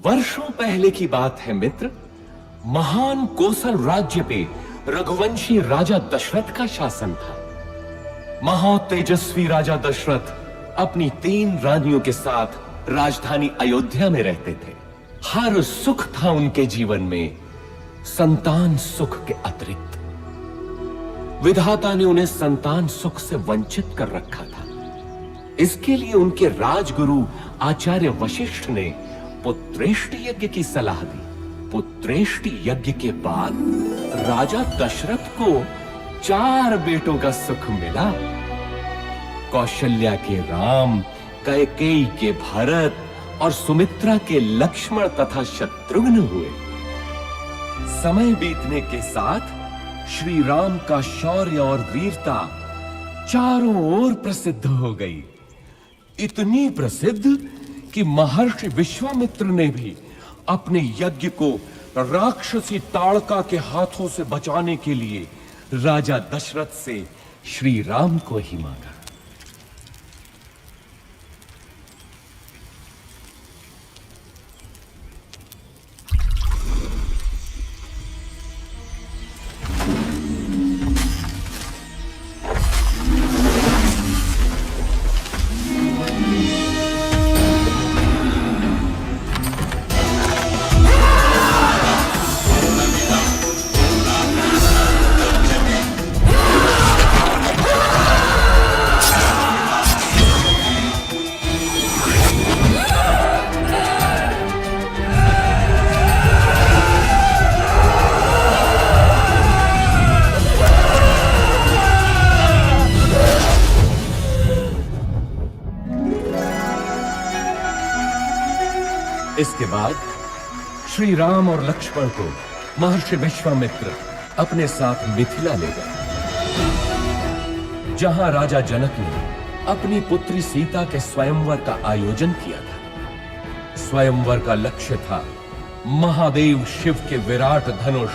वर्षों पहले की बात है मित्र। महान कोसल राज्य पे रघुवंशी राजा दशरथ का शासन था। महातेजस्वी राजा दशरथ अपनी 3 रानियों के साथ राजधानी अयोध्या में रहते थे। हर सुख था उनके जीवन में, संतान सुख के अतिरिक्त। विधाता ने उन्हें संतान सुख से वंचित कर रखा था। इसके लिए उनके राजगुरु आचार्य वशिष्ठ ने पुत्रेष्टि यज्ञ की सलाह दी। पुत्रेष्टि यज्ञ के बाद राजा दशरथ को 4 बेटों का सुख मिला। कौशल्या के राम, कैकेयी के भरत और सुमित्रा के लक्ष्मण तथा शत्रुघ्न हुए। समय बीतने के साथ श्री राम का शौर्य और वीरता चारों ओर प्रसिद्ध हो गई। इतनी प्रसिद्ध कि महर्षि विश्वामित्र ने भी अपने यज्ञ को राक्षसी ताड़का के हाथों से बचाने के लिए राजा दशरथ से श्री राम को ही मांगा। इसके बाद श्री राम और लक्ष्मण को महर्षि विश्वामित्र अपने साथ मिथिला ले गए, जहां राजा जनक ने अपनी पुत्री सीता के स्वयंवर का आयोजन किया था। स्वयंवर का लक्ष्य था महादेव शिव के विराट धनुष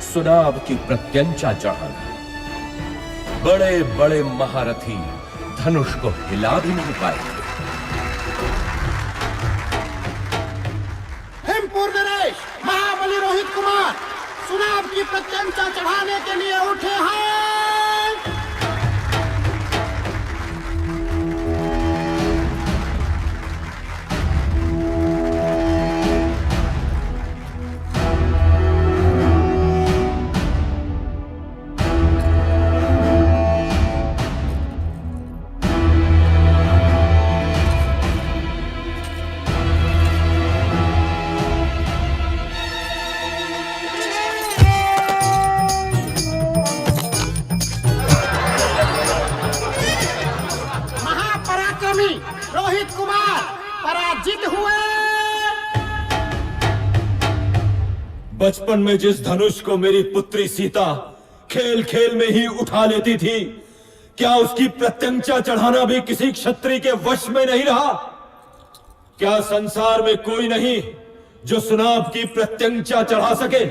सुनाभ की प्रत्यंचा चढ़ाना। बड़े बड़े महारथी धनुष को हिला भी नहीं पाए थे। महाबली रोहित कुमार सुनाभ की प्रत्यंचा चढ़ाने के लिए उठे हैं। पराक्रमी रोहित कुमार पराजित हुए। बचपन में जिस धनुष को मेरी पुत्री सीता खेल खेल में ही उठा लेती थी, क्या उसकी प्रत्यंचा चढ़ाना भी किसी क्षत्रिय के वश में नहीं रहा? क्या संसार में कोई नहीं जो सुनाभ की प्रत्यंचा चढ़ा सके?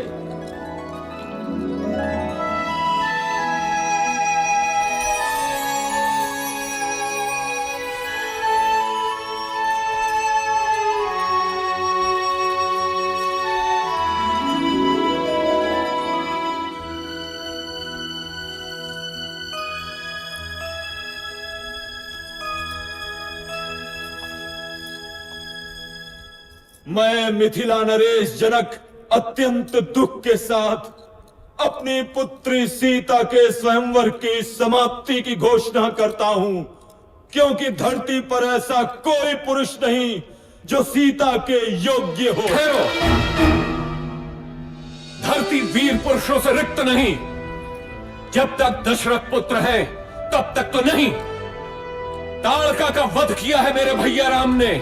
मैं मिथिला नरेश जनक अत्यंत दुख के साथ अपनी पुत्री सीता के स्वयंवर की समाप्ति की घोषणा करता हूं, क्योंकि धरती पर ऐसा कोई पुरुष नहीं जो सीता के योग्य हो। ठहरो, धरती वीर पुरुषों से रिक्त नहीं। जब तक दशरथ पुत्र है तब तक तो नहीं। ताड़का का वध किया है मेरे भैया राम ने।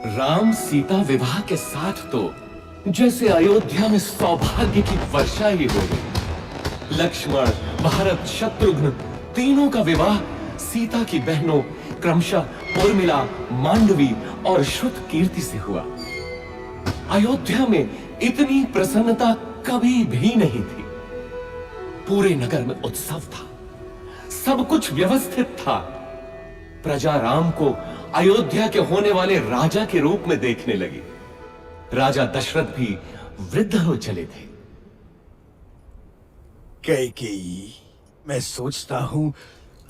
राम सीता विवाह के साथ तो जैसे अयोध्या में सौभाग्य की वर्षा ही हो गई। लक्ष्मण, भरत, शत्रुघ्न तीनों का विवाह सीता की बहनों क्रमशः उर्मिला, मांडवी और श्रुत कीर्ति से हुआ। अयोध्या में इतनी प्रसन्नता कभी भी नहीं थी। पूरे नगर में उत्सव था, सब कुछ व्यवस्थित था। प्रजा राम को अयोध्या के होने वाले राजा के रूप में देखने लगी। राजा दशरथ भी वृद्ध हो चले थे। कैकेयी, मैं सोचता हूं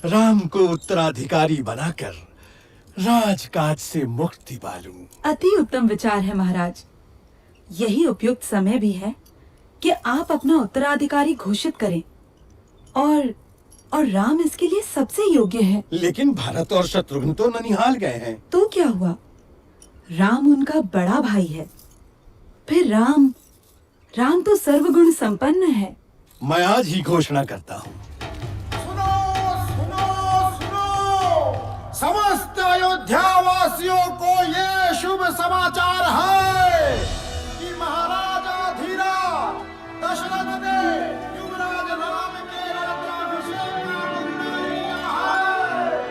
राम को उत्तराधिकारी बनाकर राजकाज से मुक्ति पालूं। अति उत्तम विचार है महाराज। यही उपयुक्त समय भी है कि आप अपना उत्तराधिकारी घोषित करें और राम इसके लिए सबसे योग्य है। लेकिन भरत और शत्रुघ्न तो ननिहाल गए हैं। तो क्या हुआ? राम उनका बड़ा भाई है। फिर राम तो सर्वगुण संपन्न है। मैं आज ही घोषणा करता हूँ। सुनो सुनो सुनो, समस्त अयोध्या वासियों को ये शुभ समाचार है कि महाराजा धीराज दशरथ ने युवराज राम के राज्याभिषेक का निर्णय लिया है।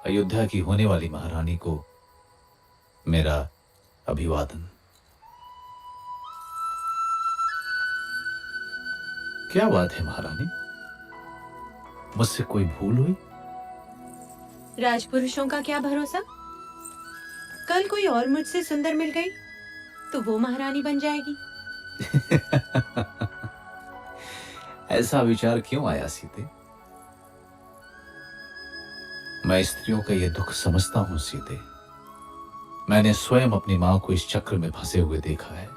अयोध्या की होने वाली महारानी को मेरा अभिवादन। क्या बात है महारानी, मुझसे कोई भूल हुई? राजपुरुषों का क्या भरोसा, कल कोई और मुझसे सुंदर मिल गई तो वो महारानी बन जाएगी। ऐसा विचार क्यों आया सीते? मैं स्त्रियों का यह दुख समझता हूं सीते। मैंने स्वयं अपनी मां को इस चक्र में फंसे हुए देखा है।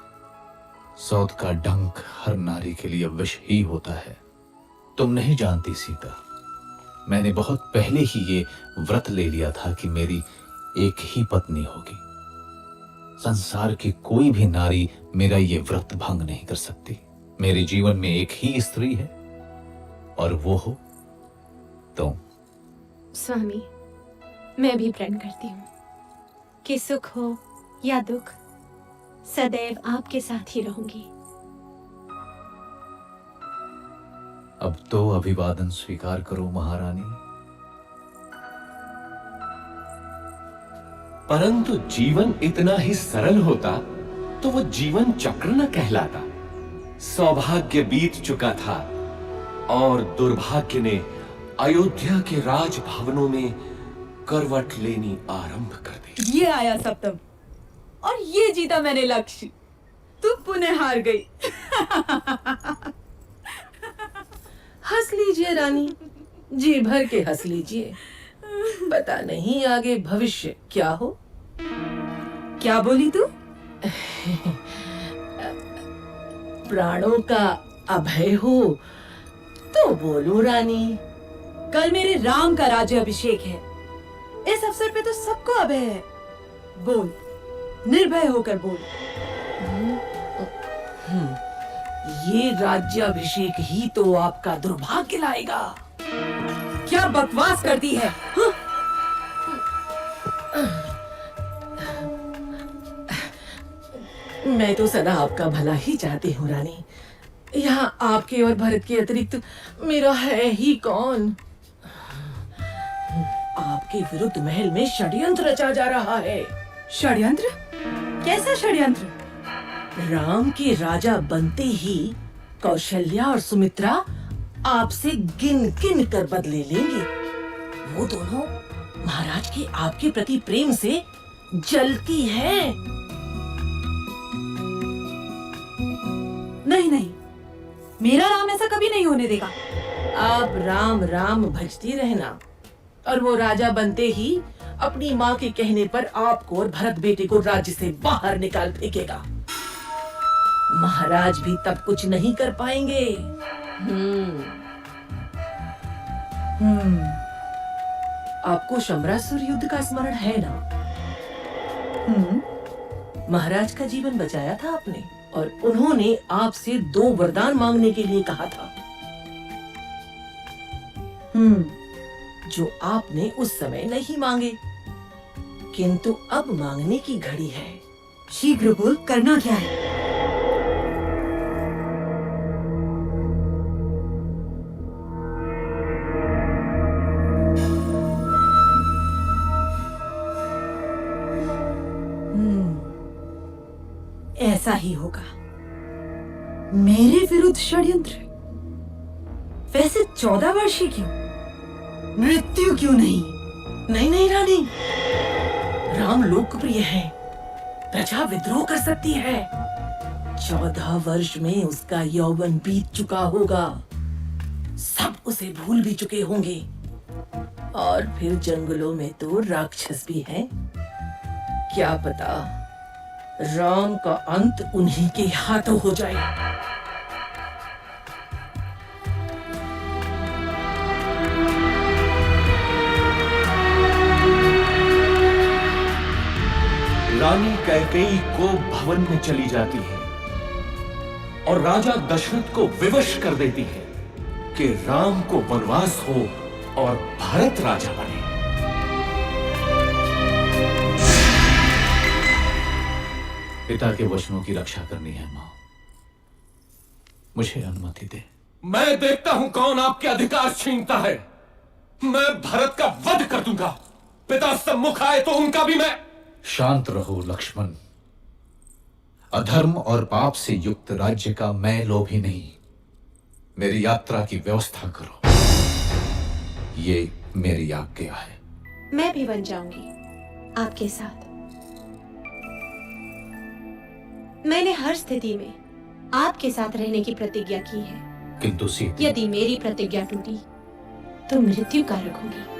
सौत का डंक हर नारी के लिए विष ही होता है। तुम नहीं जानती सीता, मैंने बहुत पहले ही ये व्रत ले लिया था कि मेरी एक ही पत्नी होगी। संसार की कोई भी नारी मेरा ये व्रत भंग नहीं कर सकती। मेरे जीवन में एक ही स्त्री है और वो हो तुम। स्वामी, मैं भी प्रण करती हूँ कि सुख हो या दुख, सदैव आपके साथ ही रहूंगी। अब तो अभिवादन स्वीकार करो महारानी। परंतु जीवन इतना ही सरल होता तो वो जीवन चक्र न कहलाता। सौभाग्य बीत चुका था और दुर्भाग्य ने अयोध्या के राजभवनों में करवट लेनी आरंभ कर दी। ये आया सप्तम और ये जीता मैंने लक्ष्य। तू पुनः हार गई। हंस लीजिए रानी, जी भर के हंस लीजिए। पता नहीं आगे भविष्य क्या हो। क्या बोली तू? प्राणों का अभय हो तो बोलो रानी। कल मेरे राम का राज्य अभिषेक है। इस अवसर पे तो सबको अभय है। बोल, निर्भय होकर बोल। ये राज्याभिषेक ही तो आपका दुर्भाग्य लाएगा। क्या बकवास करती है? मैं तो सदा आपका भला ही चाहती हूँ रानी। यहाँ आपके और भरत के अतिरिक्त मेरा है ही कौन। आपके विरुद्ध महल में षड्यंत्र रचा जा रहा है। षड्यंत्र? कैसा षड्यंत्र? राम के राजा बनते ही कौशल्या और सुमित्रा आपसे गिन गिन कर बदले लेंगे। वो दोनों महाराज के आपके प्रति प्रेम से जलती है। नहीं नहीं, मेरा राम ऐसा कभी नहीं होने देगा। आप राम राम भजती रहना और वो राजा बनते ही अपनी माँ के कहने पर आपको और भरत बेटे को राज्य से बाहर निकाल फेंकेगा। महाराज भी तब कुछ नहीं कर पाएंगे। आपको शंबरासुर युद्ध का स्मरण है ना? महाराज का जीवन बचाया था आपने और उन्होंने आपसे 2 वरदान मांगने के लिए कहा था, जो आपने उस समय नहीं मांगे, किंतु अब मांगने की घड़ी है। शीघ्र बोल, करना क्या है? ऐसा ही होगा। मेरे विरुद्ध षड्यंत्र? वैसे 14 वर्षीय क्यों? मृत्यु क्यों नहीं? नहीं नहीं रानी, राम लोकप्रिय है, प्रजा विद्रोह कर सकती है। 14 वर्ष में उसका यौवन बीत चुका होगा, सब उसे भूल भी चुके होंगे। और फिर जंगलों में तो राक्षस भी हैं। क्या पता राम का अंत उन्हीं के हाथों हो जाए। रानी कैकेयी को भवन में चली जाती है और राजा दशरथ को विवश कर देती है कि राम को वनवास हो और भरत राजा बने। पिता के वचनों की रक्षा करनी है मां, मुझे अनुमति दे। मैं देखता हूं कौन आपके अधिकार छीनता है। मैं भरत का वध कर दूंगा। पिता सम्मुख आए तो उनका भी मैं। शांत रहो लक्ष्मण। अधर्म और पाप से युक्त राज्य का मैं लोभी नहीं। मेरी यात्रा की व्यवस्था करो, ये मेरी आज्ञा है। मैं भी बन जाऊंगी आपके साथ। मैंने हर स्थिति में आपके साथ रहने की प्रतिज्ञा की है। किंतु सीते, यदि मेरी प्रतिज्ञा टूटी तो मृत्यु कारक होगी।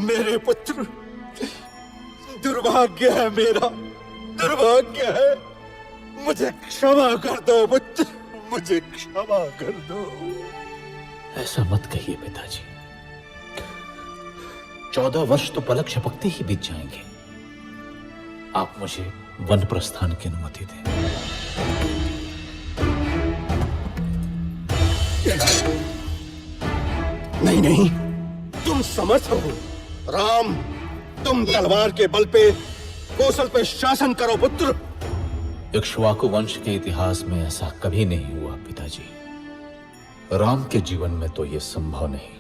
मेरे पुत्र, दुर्भाग्य है मेरा, दुर्भाग्य है। मुझे क्षमा कर दो पुत्र, मुझे क्षमा कर दो। ऐसा मत कहिए पिताजी। 14 वर्ष तो पलक झपकते ही बीत जाएंगे। आप मुझे वन प्रस्थान की अनुमति दें। नहीं नहीं, तुम समर्थ हो। राम, तुम तलवार के बल पे कौशल पे शासन करो पुत्र। इक्ष्वाकु वंश के इतिहास में ऐसा कभी नहीं हुआ पिताजी। राम के जीवन में तो यह संभव नहीं।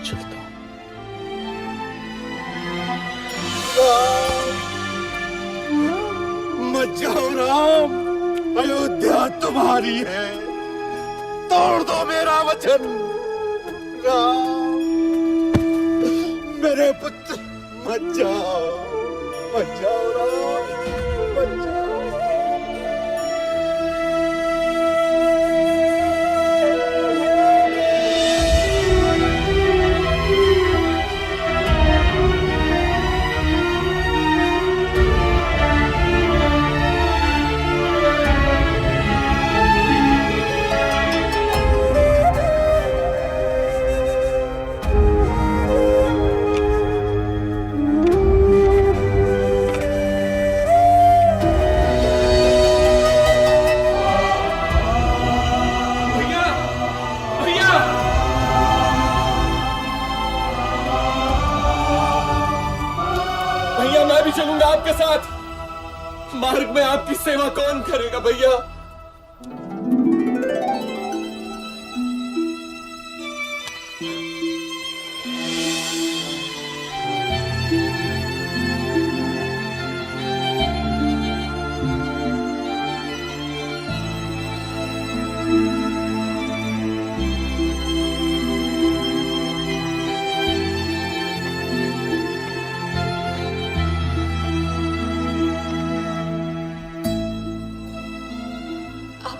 चलता हूं। मत जाओ राम, अयोध्या तुम्हारी है। तोड़ दो मेरा वचन। राम, मेरे पुत्र, मत जाओ, मत जाओ राम, मत जाओ। चलूंगा आपके साथ। मार्ग में आपकी सेवा कौन करेगा भैया?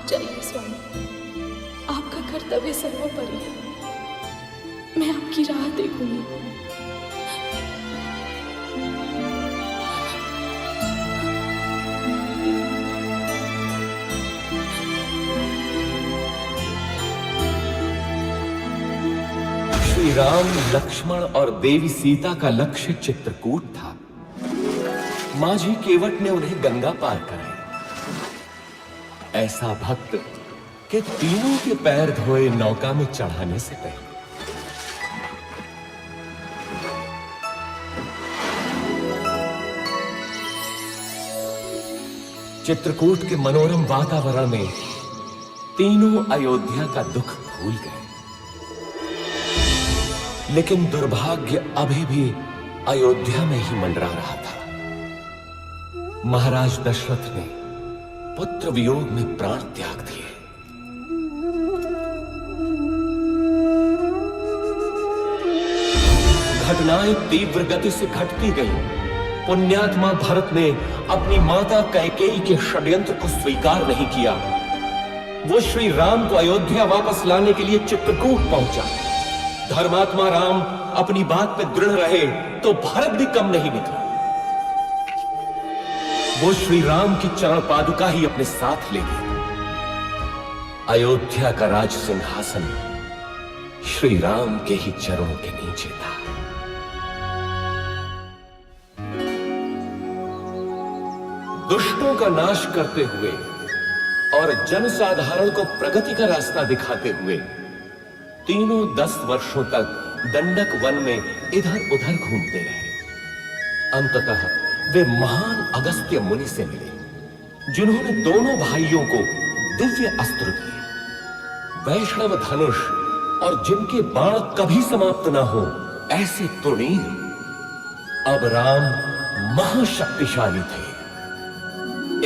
जाइए स्वामी, आपका कर्तव्य सर्वोपरि है। मैं आपकी राह देखूंगी। श्री राम, लक्ष्मण और देवी सीता का लक्ष्य चित्रकूट था। माझी केवट ने उन्हें गंगा पार कराई। ऐसा भक्त कि तीनों के पैर धोए नौका में चढ़ाने से पहले। चित्रकूट के मनोरम वातावरण में तीनों अयोध्या का दुख भूल गए। लेकिन दुर्भाग्य अभी भी अयोध्या में ही मंडरा रहा था। महाराज दशरथ ने पुत्र वियोग में प्राण त्याग दिए। घटनाएं तीव्र गति से घटती गईं। पुण्यात्मा भरत ने अपनी माता कैकेयी के षड्यंत्र को स्वीकार नहीं किया। वो श्री राम को अयोध्या वापस लाने के लिए चित्रकूट पहुंचा। धर्मात्मा राम अपनी बात पे दृढ़ रहे तो भरत भी कम नहीं निकला। वो श्री राम की चरण पादुका ही अपने साथ ले गए। अयोध्या का राज सिंहासन श्री राम के ही चरणों के नीचे था। दुष्टों का नाश करते हुए और जनसाधारण को प्रगति का रास्ता दिखाते हुए तीनों 10 वर्षों तक दंडक वन में इधर उधर घूमते रहे। अंततः वे महान अगस्त्य मुनि से मिले, जिन्होंने दोनों भाइयों को दिव्य अस्त्र दिए। वैष्णव धनुष और जिनके बाण कभी समाप्त ना हो, ऐसे तृणील अब राम महाशक्तिशाली थे।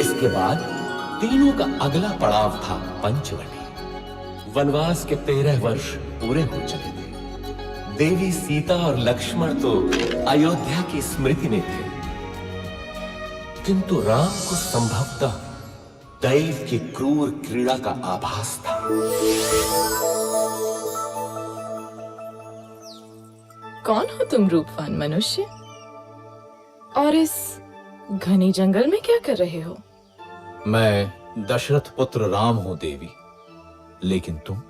इसके बाद तीनों का अगला पड़ाव था पंचवटी। वनवास के 13 वर्ष पूरे हो चले थे। देवी सीता और लक्ष्मण तो अयोध्या की स्मृति में थे, किंतु राम को संभवतः दैव की क्रूर क्रीड़ा का आभास था। कौन हो तुम रूपवान मनुष्य? और इस घने जंगल में क्या कर रहे हो? मैं दशरथ पुत्र राम हूं देवी, लेकिन तुम?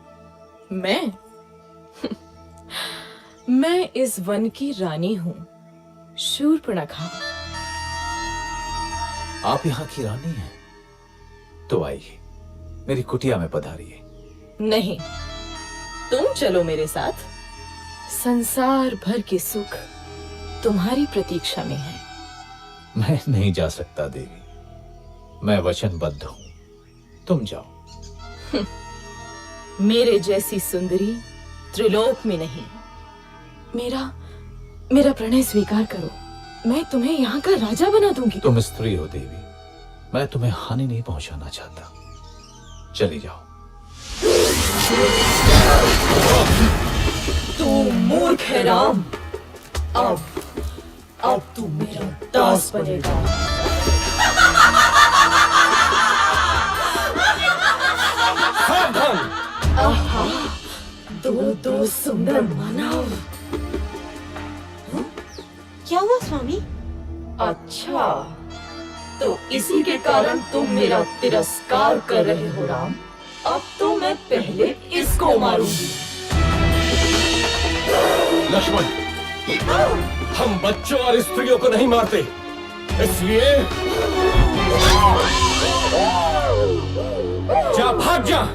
मैं मैं इस वन की रानी हूं, शूर्पणखा। आप यहाँ की रानी हैं? तो आइए, मेरी कुटिया में पधारिए। नहीं, तुम चलो मेरे साथ। संसार भर के सुख तुम्हारी प्रतीक्षा में है। मैं नहीं जा सकता देवी, मैं वचनबद्ध हूं, तुम जाओ। मेरे जैसी सुंदरी त्रिलोक में नहीं। मेरा प्रणय स्वीकार करो, मैं तुम्हें यहाँ का राजा बना दूंगी। तुम स्त्री हो देवी, मैं तुम्हें हानि नहीं पहुंचाना चाहता, चली जाओ। तू मूर्ख है राम, अब तू मेरा दास बनेगा। आहा, दो सुंदर मानव। क्या हुआ स्वामी? अच्छा, तो इसी के कारण तुम मेरा तिरस्कार कर रहे हो राम। अब तो मैं पहले इसको मारूंगी। लक्ष्मण, हम बच्चों और स्त्रियों को नहीं मारते, इसलिए जा, भाग जा।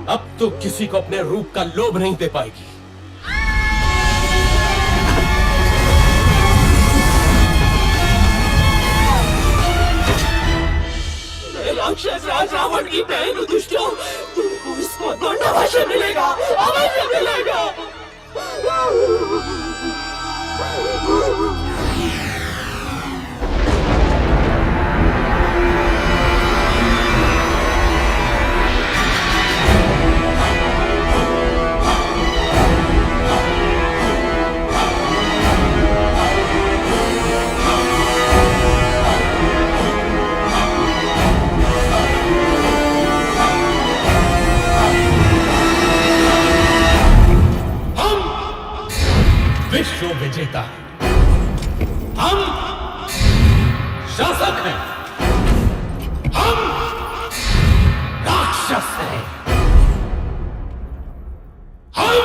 अब तो किसी को अपने रूप का लोभ नहीं दे पाएगी। राक्षस राज रावण की बहन दुष्टों, तुमको इसको दंड अवश्य मिलेगा, अवश्य मिलेगा। विश्व विजेता, हम शासक हैं, हम राक्षस हैं, हम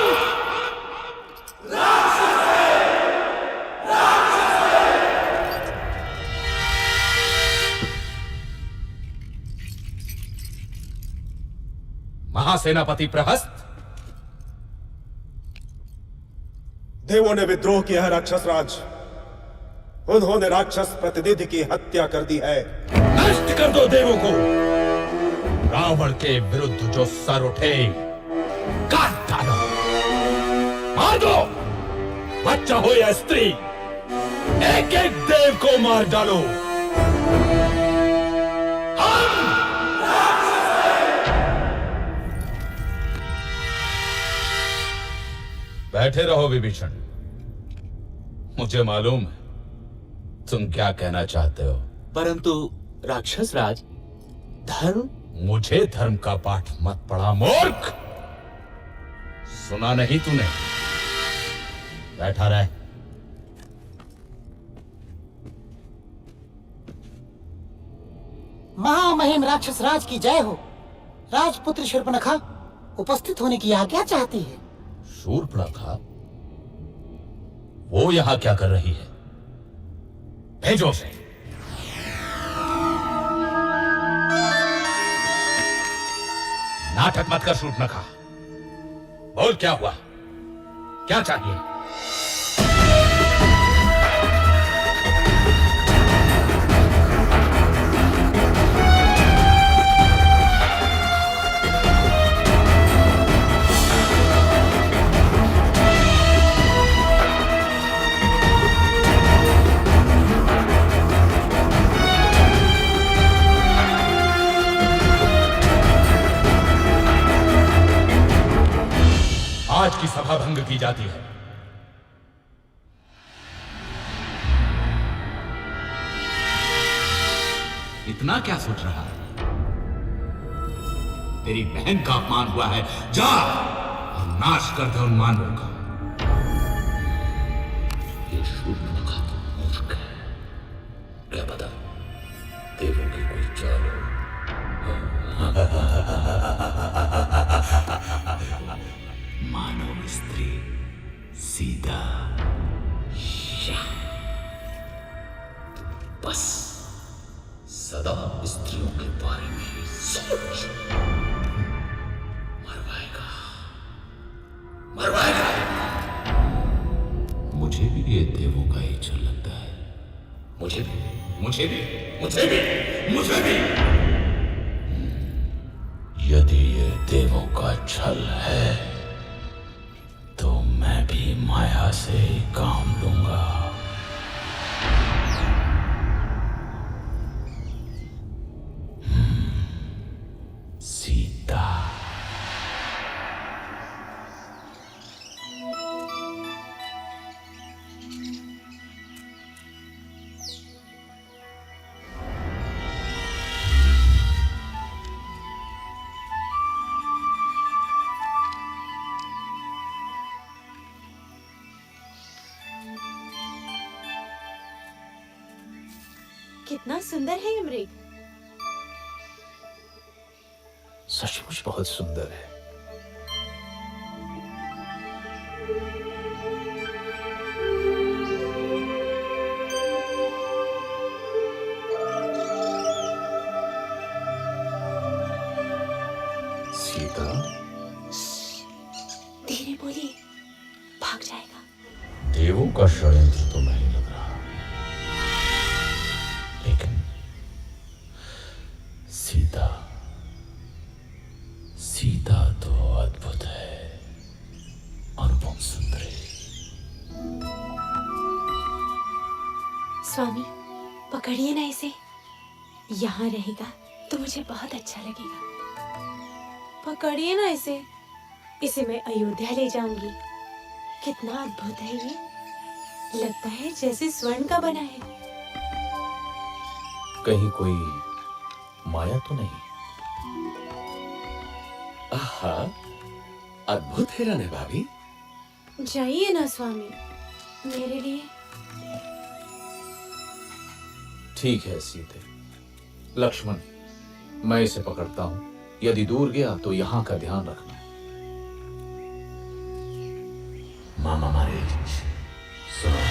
महासेनापति प्रहस्त, देवों ने विद्रोह किया है राक्षस राज। उन्होंने राक्षस प्रतिनिधि की हत्या कर दी है। नष्ट कर दो देवों को। रावण के विरुद्ध जो सर उठे काट डालो, मार दो। बच्चा हो या स्त्री, एक एक देव को मार डालो। बैठे रहो विभीषण, मुझे मालूम है तुम क्या कहना चाहते हो। परंतु राक्षस राज, धर्म। मुझे धर्म का पाठ मत पढ़ा मूर्ख। सुना नहीं तूने? बैठा रहे। महामहिम राक्षस राज की जय हो। राजपुत्र शूर्पणखा उपस्थित होने की आज्ञा चाहती है। शूर्पणखा? वो यहां क्या कर रही है? भेजो उसे। नाटक मत कर शूर्पणखा, बोल क्या हुआ, क्या चाहिए? इतना क्या सोच रहा है? तेरी बहन का अपमान हुआ है, जा और नाश कर दे उन मानवों का। ये शूर्पणखा तो मूर्ख है, क्या पता देवों की कोई चाल हो। मानव स्त्री सीता, बस सदा स्त्रियों के बारे में ही सोच। मरवाएगा मरवाएगा। मुझे भी ये देवों का ही छल लगता है। मुझे भी मुझे भी मुझे भी मुझे भी। यदि ये देवों का छल है तो मैं भी माया से ही काम लूंगा। सीता। कितना सुंदर है ये मृग। सचमुच बहुत सुंदर है। सीता। धीरे बोलिए, भाग जाएगा। देवों का षड्यंत्र तो नहीं लग रहा, लेकिन सीता सीता तो अद्भुत है, अनुपम सुंदरी। स्वामी, पकड़िए ना इसे। यहाँ रहेगा तो मुझे बहुत अच्छा लगेगा। पकड़िए ना इसे। इसे मैं अयोध्या ले जाऊंगी। कितना अद्भुत है ये। लगता है जैसे स्वर्ण का बना है। कहीं कोई माया तो नहीं? आहा, अद्भुत हिरन है भाभी। जाइए ना स्वामी, मेरे लिए। ठीक है सीते। लक्ष्मण, मैं इसे पकड़ता हूं। यदि दूर गया तो यहां का ध्यान रखना। मामा मारे सुनो।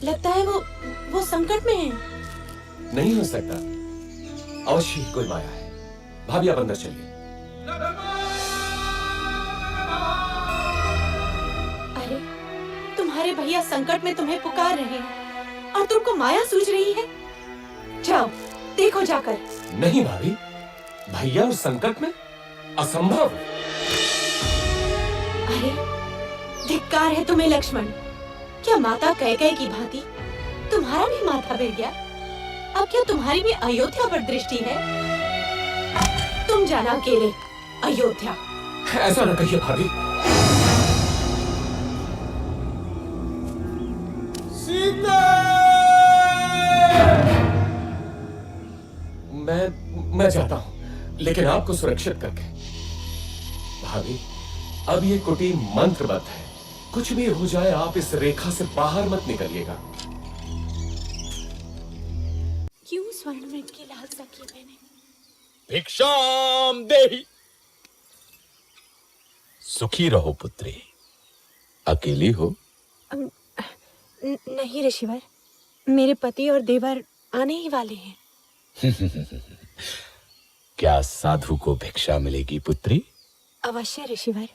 लगता है वो संकट में है। नहीं हो सकता, अवश्य ही कोई माया है। भाभी आप अंदर चलिए। अरे, तुम्हारे भैया संकट में तुम्हें पुकार रहे हैं और तुमको माया सूझ रही है। जाओ देखो जाकर। नहीं भाभी, भैया उस संकट में असंभव। अरे, धिक्कार है तुम्हें लक्ष्मण। क्या माता कैकेयी की भांति तुम्हारा भी माथा गिर गया? अब क्या तुम्हारी भी अयोध्या पर दृष्टि है? तुम जाना अकेले अयोध्या। ऐसा न कहिए भाभी। सीता! मैं जाता हूं, लेकिन आपको सुरक्षित करके। भाभी, अब ये कुटीर मंत्रबद्ध है। कुछ भी हो जाए आप इस रेखा से बाहर मत निकलिएगा। क्यों स्वर्ण मृग की लालसा की मैंने? भिक्षाम देहि। सुखी रहो पुत्री। अकेली हो? नहीं ऋषिवर, मेरे पति और देवर आने ही वाले हैं। क्या साधु को भिक्षा मिलेगी पुत्री? अवश्य ऋषिवर।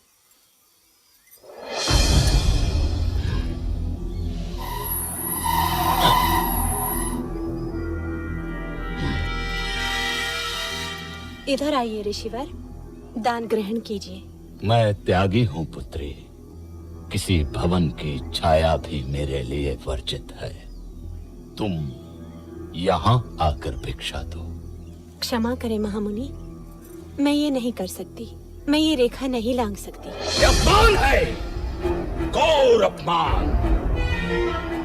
इधर आइए ऋषिवर, दान ग्रहण कीजिए। मैं त्यागी हूं पुत्री। किसी भवन की छाया भी मेरे लिए वर्जित है। तुम यहाँ आकर भिक्षा दो। क्षमा करें महामुनि, मैं ये नहीं कर सकती। मैं ये रेखा नहीं लांघ सकती। ये अपमान है, घोर अपमान।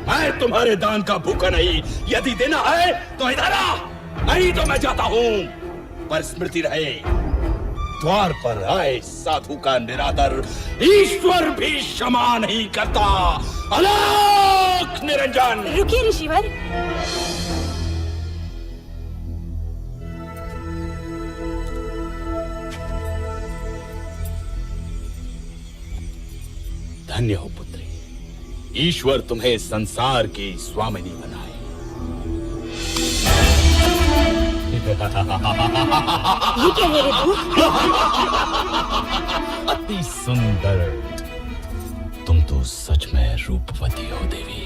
मैं तुम्हारे दान का भूखा नहीं। यदि देना है तो इधर आ, नहीं तो मैं जाता हूँ। पर स्मृति रहे, द्वार पर आए साधु का निरादर ईश्वर भी क्षमा नहीं करता। अलख निरंजन। रुकिए ऋषिवर। धन्य हो पुत्री, ईश्वर तुम्हें संसार की स्वामिनी बनाए। ये क्या है ऋतु? अति सुंदर। तुम तो सच में रूपवती हो देवी।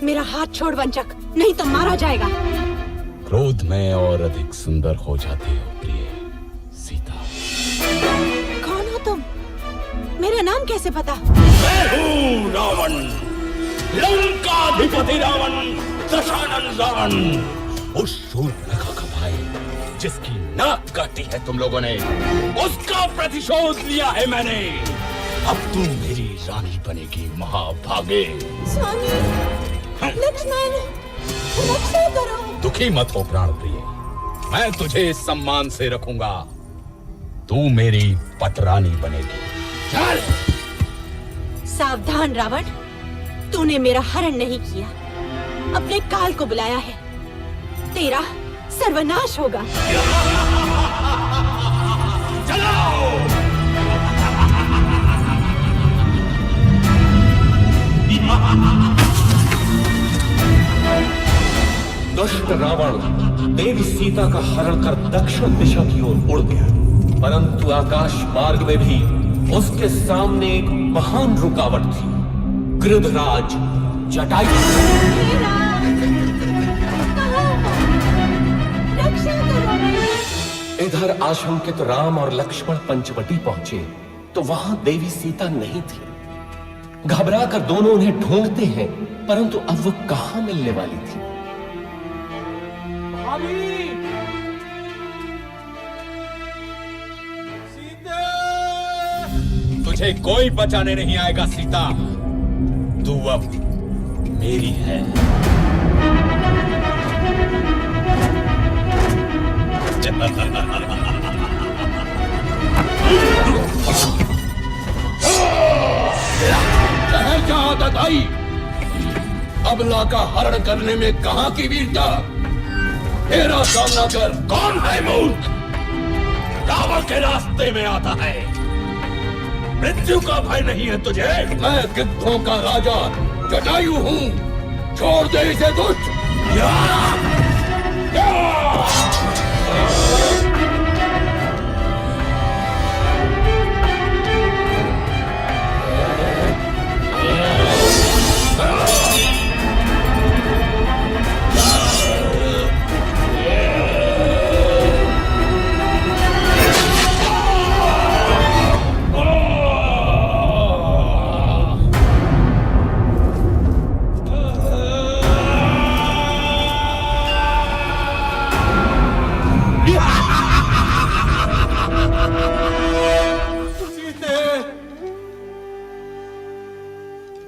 मेरा हाथ छोड़ वंचक, नहीं तो मारा जाएगा। क्रोध में और अधिक सुंदर हो जाते हो प्रिय सीता। कौन हो तुम? मेरा नाम कैसे पता? मैं हूँ रावण, लंकाधिपति रावण, दशानन रावण। उस शूर्पणखा का भाई जिसकी नाक काटी है तुम लोगों ने, उसका प्रतिशोध लिया है मैंने। अब तुम मेरी रानी बनेगी महाभागे। स्वामी, लक्ष्मण, रक्षा करो। दुखी मत हो प्राण प्रिय, मैं तुझे सम्मान से रखूंगा। तू मेरी पटरानी बनेगी। चल। सावधान रावण, तूने मेरा हरण नहीं किया, अपने काल को बुलाया है। तेरा सर्वनाश होगा। चलो। दुष्ट रावण देवी सीता का हरण कर दक्षिण दिशा की ओर उड़ गया, परंतु आकाश मार्ग में भी उसके सामने एक महान रुकावट थी। गृधराज जटायु। इधर आशंकित राम और लक्ष्मण पंचवटी पहुंचे तो वहां देवी सीता नहीं थी। घबरा कर दोनों उन्हें ढूंढते हैं, परंतु अब वो कहां मिलने वाली थी। तुझे कोई बचाने नहीं आएगा सीता, तू अब मेरी है। जहां तक आई, अबला का हरण करने में कहां की वीरता? तेरा सामना कर। कौन है मूर्ख? रावण के रास्ते में आता है। मृत्यु का भय नहीं है तुझे? मैं गिद्धों का राजा जटायु हूँ। छोड़ दे इसे दुष्ट।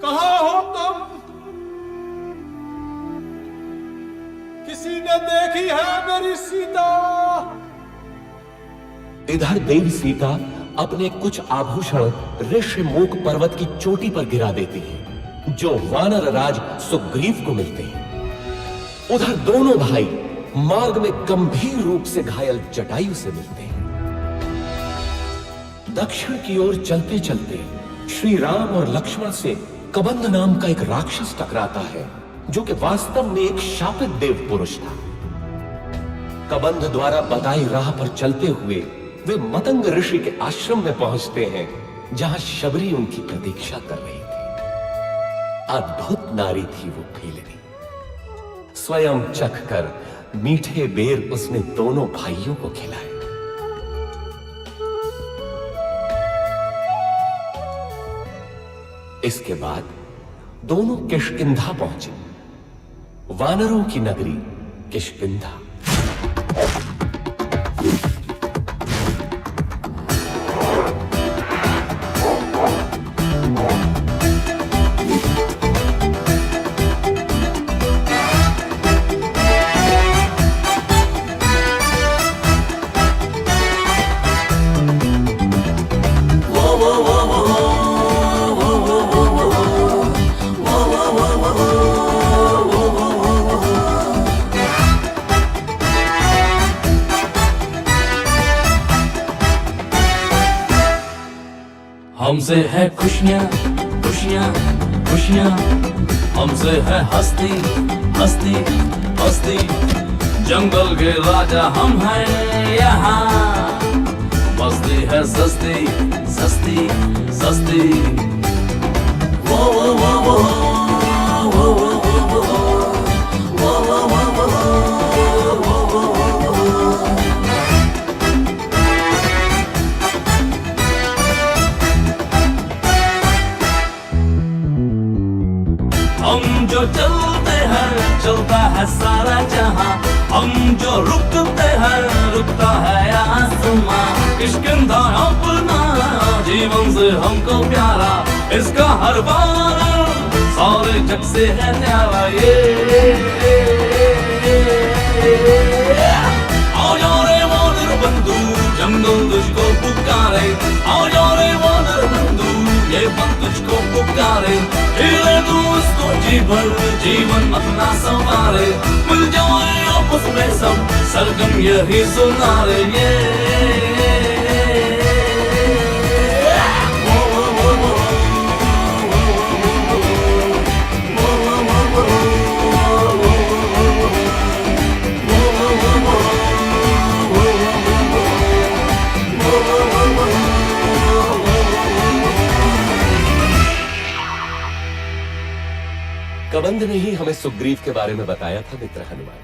कहाँ हो तुम? किसी ने देखी है मेरी सीता? इधर देवी सीता अपने कुछ आभूषण ऋष्यमूक पर्वत की चोटी पर गिरा देती है, जो वानर राज सुग्रीव को मिलते हैं। उधर दोनों भाई मार्ग में गंभीर रूप से घायल जटायु से मिलते हैं। दक्षिण की ओर चलते चलते श्री राम और लक्ष्मण से कबंध नाम का एक राक्षस टकराता है, जो कि वास्तव में एक शापित देव पुरुष था। कबंध द्वारा बताई राह पर चलते हुए वे मतंग ऋषि के आश्रम में पहुंचते हैं, जहां शबरी उनकी प्रतीक्षा कर रही थी। अद्भुत नारी थी वो भीलनी। स्वयं चखकर मीठे बेर उसने दोनों भाइयों को खिलाए। इसके बाद दोनों किष्किंधा पहुंचे, वानरों की नगरी किष्किंधा। हमसे है खुशियाँ खुशियाँ खुशियाँ, हमसे है हस्ती हस्ती हस्ती। जंगल के राजा हम हैं यहाँ, मस्ती है सस्ती सस्ती सस्ती। वो वो वो वो वो वो वो वो वो वो हम जो चलते हैं चलता है सारा जहां, हम जो रुकते हैं रुकता है आसमां। किष्किंधा अपना जीवन से हमको प्यारा, इसका हर बार सारे जग से है न्यारा। आओ जाओ रे वानर बंधु, जंगल तुझको पुकारे। आओ जाओ रे वानर बंधु, ये वन तुझको पुकारे। हिले तू उसको जीवन अपना संवारे। मिल जाए आपस में सब सरगम यही सुनारे। कबंध ने ही हमें सुग्रीव के बारे में बताया था मित्र हनुमान।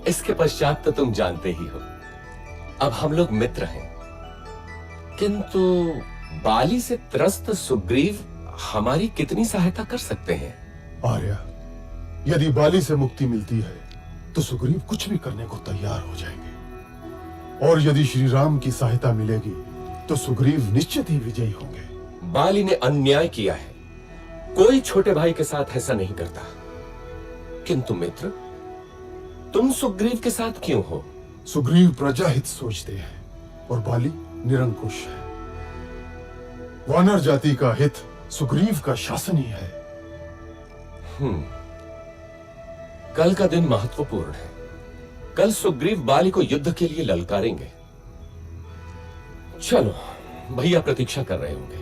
इसके पश्चात तो तुम जानते ही हो, अब हम लोग मित्र हैं। किंतु बाली से त्रस्त सुग्रीव हमारी कितनी सहायता कर सकते हैं? आर्या, यदि बाली से मुक्ति मिलती है तो सुग्रीव कुछ भी करने को तैयार हो जाएंगे, और यदि श्री राम की सहायता मिलेगी तो सुग्रीव निश्चित ही विजयी होंगे। बाली ने अन्याय किया है, कोई छोटे भाई के साथ ऐसा नहीं करता। किंतु मित्र, तुम सुग्रीव के साथ क्यों हो? सुग्रीव प्रजाहित सोचते हैं और बाली निरंकुश है। वानर जाति का हित सुग्रीव का शासन ही है। कल का दिन महत्वपूर्ण है। कल सुग्रीव बाली को युद्ध के लिए ललकारेंगे। चलो, भैया प्रतीक्षा कर रहे होंगे।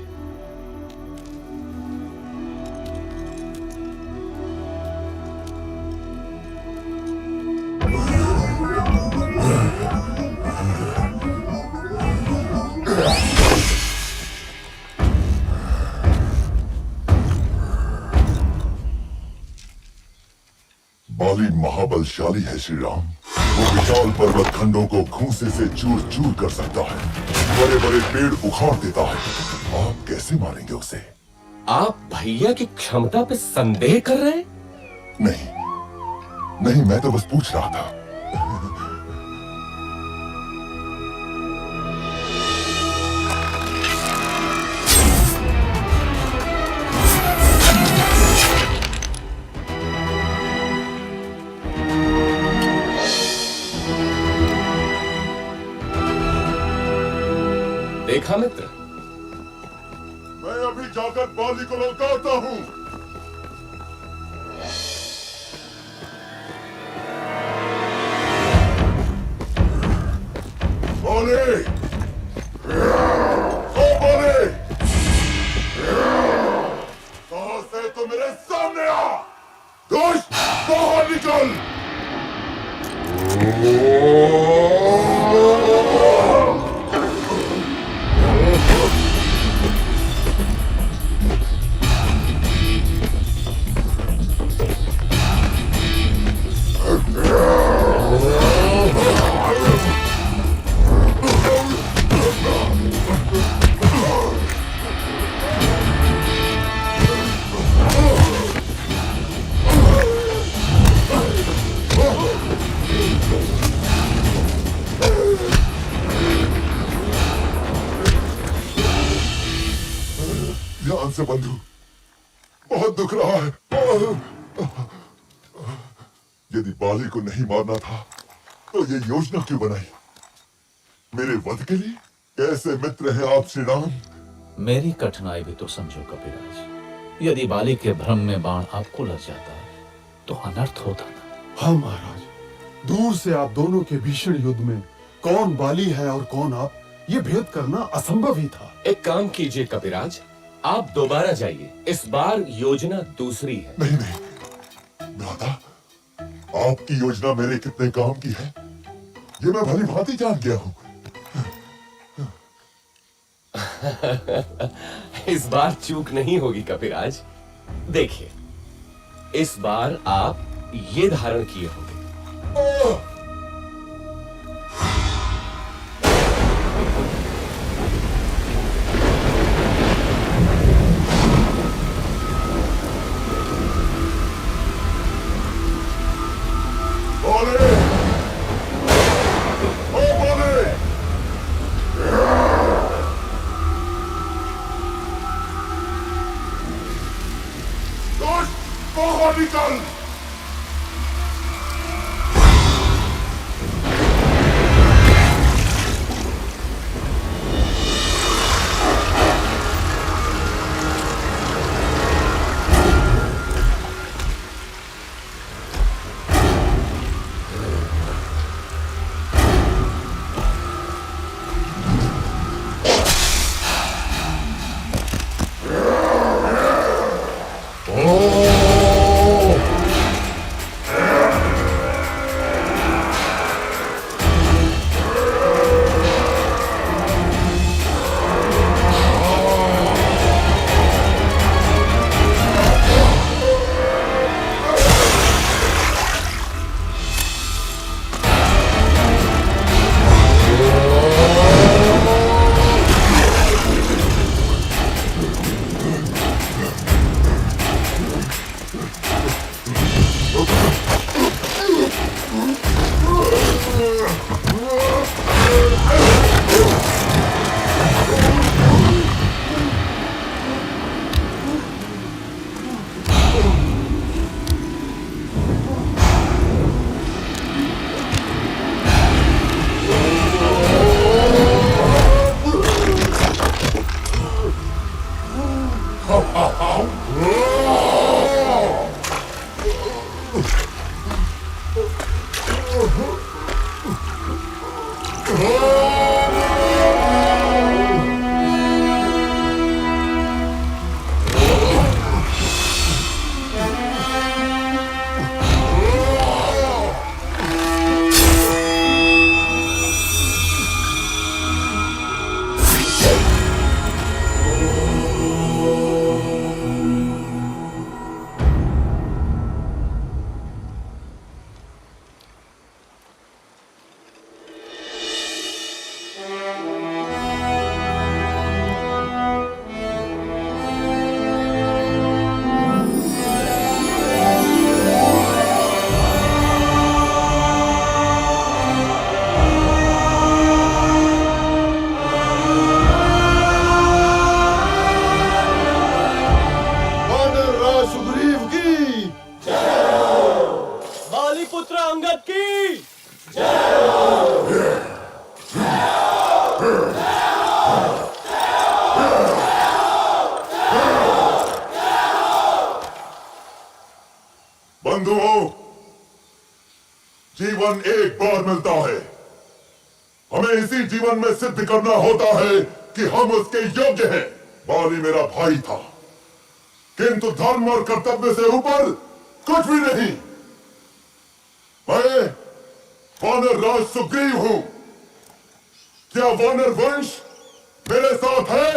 बाली महाबलशाली है श्री राम। वो विशाल पर्वत खंडों को खूंसे से चूर चूर कर सकता है, बड़े बड़े पेड़ उखाड़ देता है। आप कैसे मारेंगे उसे? आप भैया की क्षमता पे संदेह कर रहे हैं? नहीं, मैं तो बस पूछ रहा था। देखा मित्र, मैं अभी जाकर बाली को ललकारता हूं। बाली, ओ बाली, कहां से तो मेरे सामने आ। दुष्ट, बाहर निकल। ध्यान से बंधु, बहुत दुख रहा है। यदि बाली को नहीं मारना था तो ये योजना क्यों बनाई? मेरे वध के लिए? कैसे मित्र हैं आप श्री राम? मेरी कठिनाई भी तो समझो कपिराज। यदि बाली के भ्रम में बाण आपको लग जाता तो अनर्थ होता ना। हाँ महाराज, दूर से आप दोनों के भीषण युद्ध में कौन बाली है और कौन आप, ये भेद करना असंभव ही था। एक काम कीजिए कपिराज, आप दोबारा जाइए। इस बार योजना दूसरी है। नहीं नहीं भ्राता, आपकी योजना मेरे कितने काम की है ये मैं भली भांति जान गया हूं। इस बार चूक नहीं होगी कपिराज। देखिए, इस बार आप ये धारण किए होंगे। बाहर निकल। एक बार मिलता है। हमें इसी जीवन में सिद्ध करना होता है कि हम उसके योग्य हैं। बाली मेरा भाई था, किंतु धर्म और कर्तव्य से ऊपर कुछ भी नहीं। मैं वानर राज सुग्रीव हूं। क्या वानर वंश मेरे साथ है?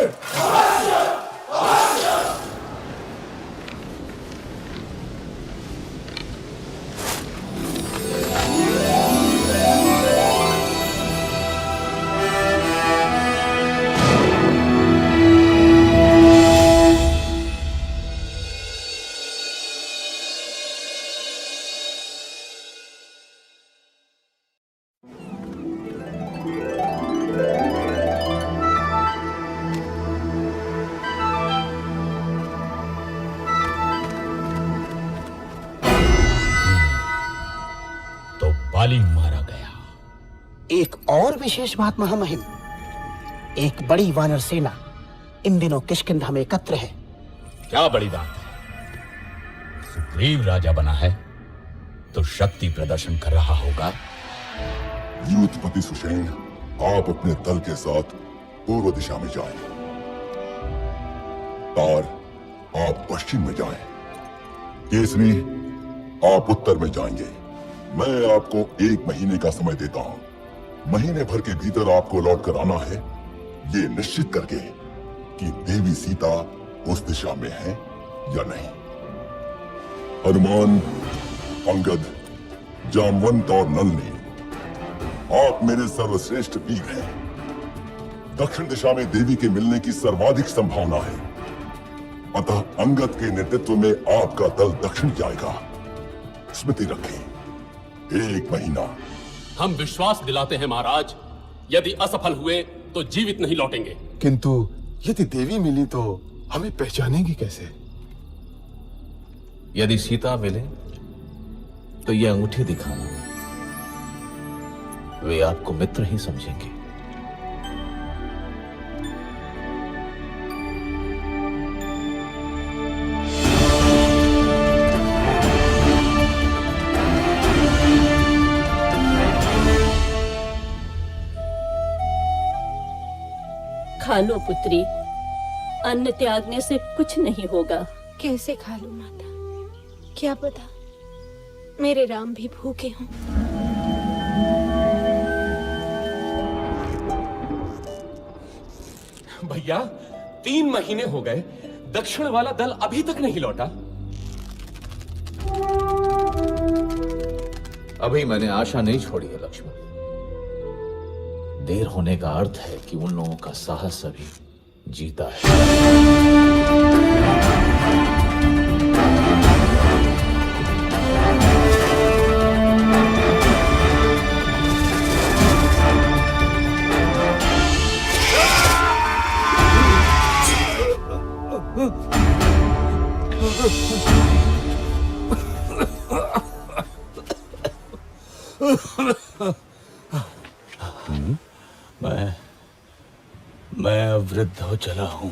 बाली मारा गया। एक और विशेष बात महामहिम, एक बड़ी वानर सेना इन दिनों किष्किंधा में एकत्र है। क्या बड़ी बात है? सुग्रीव राजा बना है तो शक्ति प्रदर्शन कर रहा होगा। यूथपति सुषेण, आप अपने दल के साथ पूर्व दिशा में जाएं। तार, आप पश्चिम में जाएं। केसरी, आप उत्तर में जाएंगे। मैं आपको 1 महीने का समय देता हूं। महीने भर के भीतर आपको लौट कर आना है, ये निश्चित करके कि देवी सीता उस दिशा में है या नहीं। हनुमान, अंगद, जामवंत और नल ने, आप मेरे सर्वश्रेष्ठ वीर हैं। दक्षिण दिशा में देवी के मिलने की सर्वाधिक संभावना है, अतः अंगद के नेतृत्व में आपका दल दक्षिण जाएगा। स्मृति रखें, 1 महीना। हम विश्वास दिलाते हैं महाराज, यदि असफल हुए तो जीवित नहीं लौटेंगे। किंतु यदि देवी मिली तो हमें पहचानेंगी कैसे? यदि सीता मिले तो ये अंगूठी दिखाना, वे आपको मित्र ही समझेंगे। खा लो पुत्री, अन्न त्यागने से कुछ नहीं होगा। कैसे खा लूं माता? क्या पता मेरे राम भी भूखे हों। भैया, 3 महीने हो गए, दक्षिण वाला दल अभी तक नहीं लौटा। अभी मैंने आशा नहीं छोड़ी है लक्ष्मण। देर होने का अर्थ है कि उन लोगों का साहस अभी जीता है। मैं वृद्ध हो चला हूं।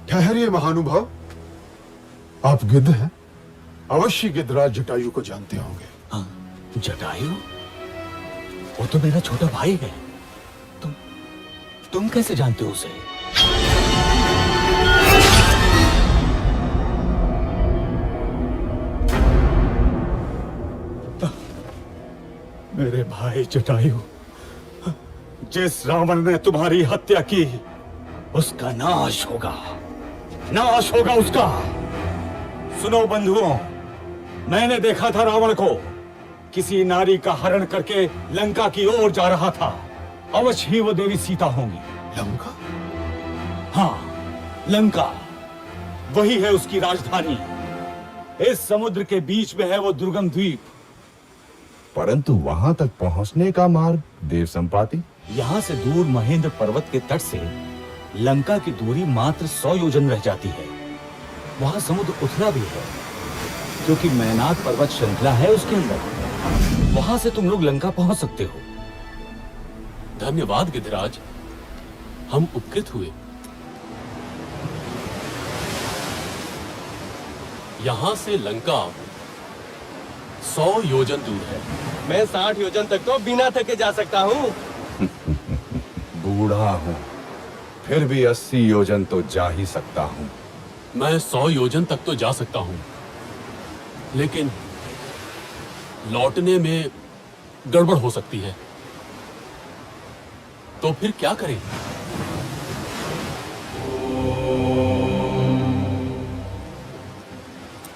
ठहरिए महानुभाव, आप गिद्ध हैं? अवश्य गिद्धराज जटायु को जानते होंगे। जटायु? वो तो मेरा छोटा भाई है। तुम कैसे जानते हो उसे? मेरे भाई जटायु, जिस रावण ने तुम्हारी हत्या की, उसका नाश होगा, नाश होगा उसका। सुनो बंधुओं, मैंने देखा था रावण को किसी नारी का हरण करके लंका की ओर जा रहा था। अवश्य ही वो देवी सीता होंगी। लंका? हाँ, लंका, वही है उसकी राजधानी। इस समुद्र के बीच में है वो दुर्गम द्वीप। परंतु वहां तक पहुंचने का मार्ग देव संपाति? यहाँ से दूर महेंद्र पर्वत के तट से लंका की दूरी मात्र 100 योजन रह जाती है। वहां समुद्र उथला भी है, क्योंकि मैनाक पर्वत श्रृंखला है उसके अंदर। वहां से तुम लोग लंका पहुंच सकते हो। धन्यवाद गिद्धराज, हम उपकृत हुए। यहाँ से लंका 100 योजन दूर है। मैं 60 योजन तक तो बिना थके जा सकता हूँ। बूढ़ा हूँ, फिर भी 80 योजन तो जा ही सकता हूँ। मैं 100 योजन तक तो जा सकता हूँ, लेकिन लौटने में गड़बड़ हो सकती है। तो फिर क्या करें?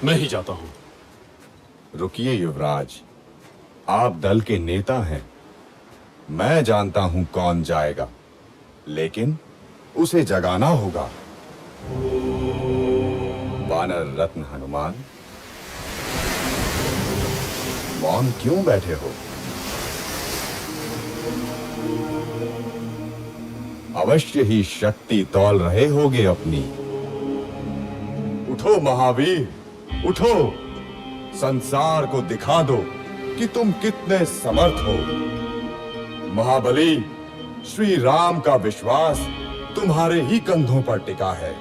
मैं ही जाता हूं। रुकिए युवराज, आप दल के नेता हैं। मैं जानता हूं कौन जाएगा, लेकिन उसे जगाना होगा। वानर रत्न हनुमान, मौन क्यों बैठे हो? अवश्य ही शक्ति तौल रहे होगे अपनी। उठो महावीर, उठो, संसार को दिखा दो कि तुम कितने समर्थ हो। महाबली, श्री राम का विश्वास तुम्हारे ही कंधों पर टिका है।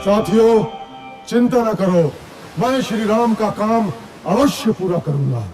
साथियों, चिंता न करो, मैं श्री राम का काम अवश्य पूरा करूंगा।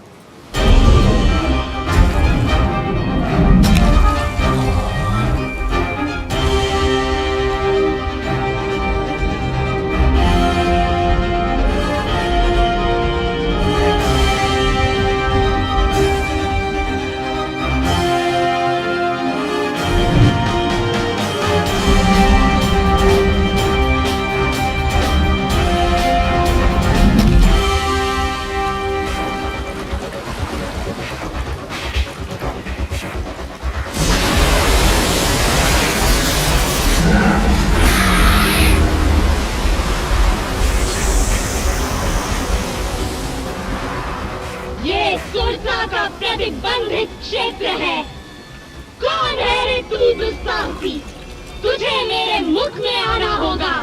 सुरसा का प्रतिबंधित क्षेत्र है। कौन है रे तू दुस्साहसी? तुझे मेरे मुख में आना होगा।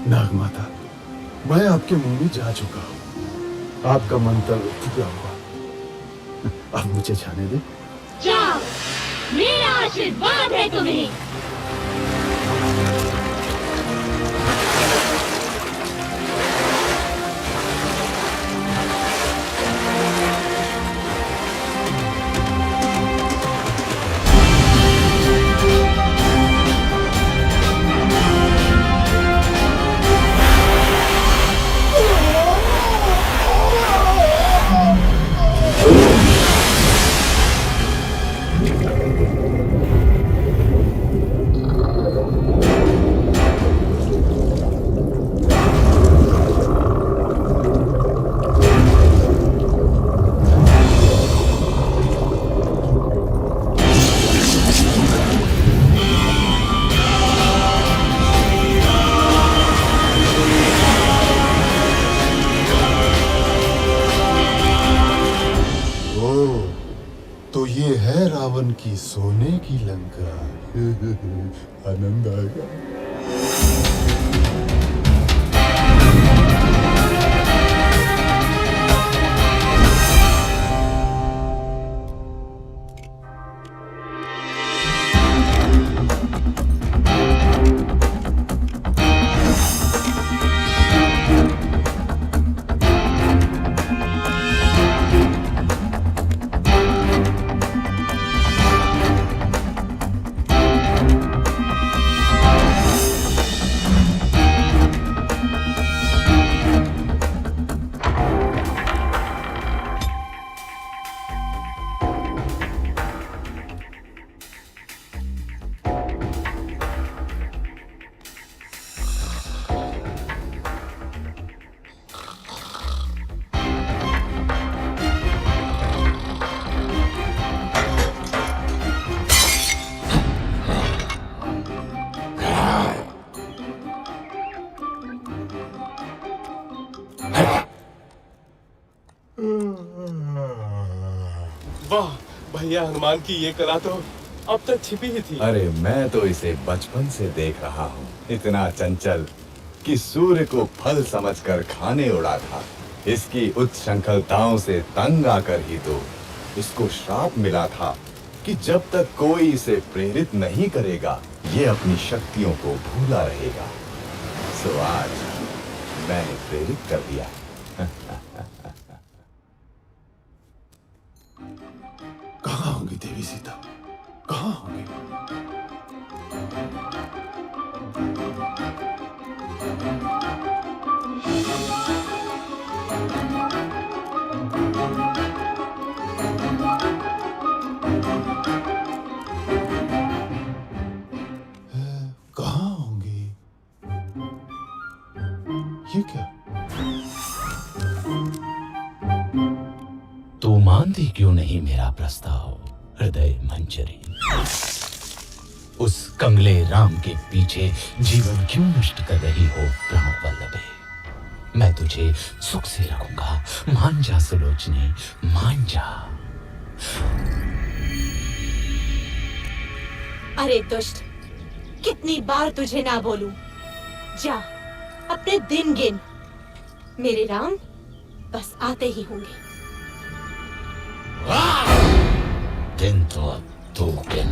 नागमाता, मैं आपके मुंह में जा चुका हूँ। आपका मंतव्य पूरा हुआ। अब मुझे जाने दे। जाओ, मेरा आशीर्वाद है तुम्हें। तो ये है रावण की सोने की लंका। आनंद आएगा। वाह भैया, हनुमान की ये कला तो अब तक छिपी ही थी। अरे मैं तो इसे बचपन से देख रहा हूँ, इतना चंचल कि सूर्य को फल समझकर खाने उड़ा था। इसकी उच्छृंखलताओं से तंग आकर ही तो इसको श्राप मिला था कि जब तक कोई इसे प्रेरित नहीं करेगा ये अपनी शक्तियों को भूला रहेगा। सो आज मैंने प्रेरित कर दिया। कहाँ होंगी देवी सीता, कहाँ होंगी? कहाँ होंगी? ये क्या? तू मानती क्यों नहीं मेरा प्रस्ताव हृदय मंजरी? उस कंगले राम के पीछे जीवन क्यों नष्ट कर रही हो प्राण वल्लभे? मैं तुझे सुख से रखूंगा, मान जा सुलोचनी, मान जा। अरे दुष्ट, कितनी बार तुझे ना बोलूं? जा अपने दिन गिन, मेरे राम बस आते ही होंगे। दिन तो अब तू गिन।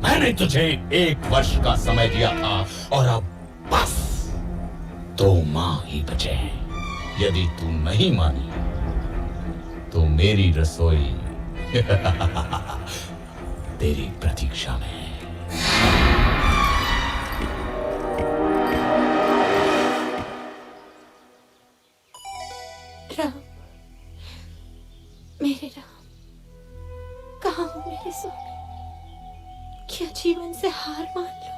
मैंने तुझे 1 वर्ष का समय दिया था और अब बस 2 माह ही बचे हैं। यदि तू नहीं मानी तो मेरी रसोई तेरी प्रतीक्षा में है। राम, मेरे राम, कहाँ हो मेरे स्वामी? क्या जीवन से हार मान लो?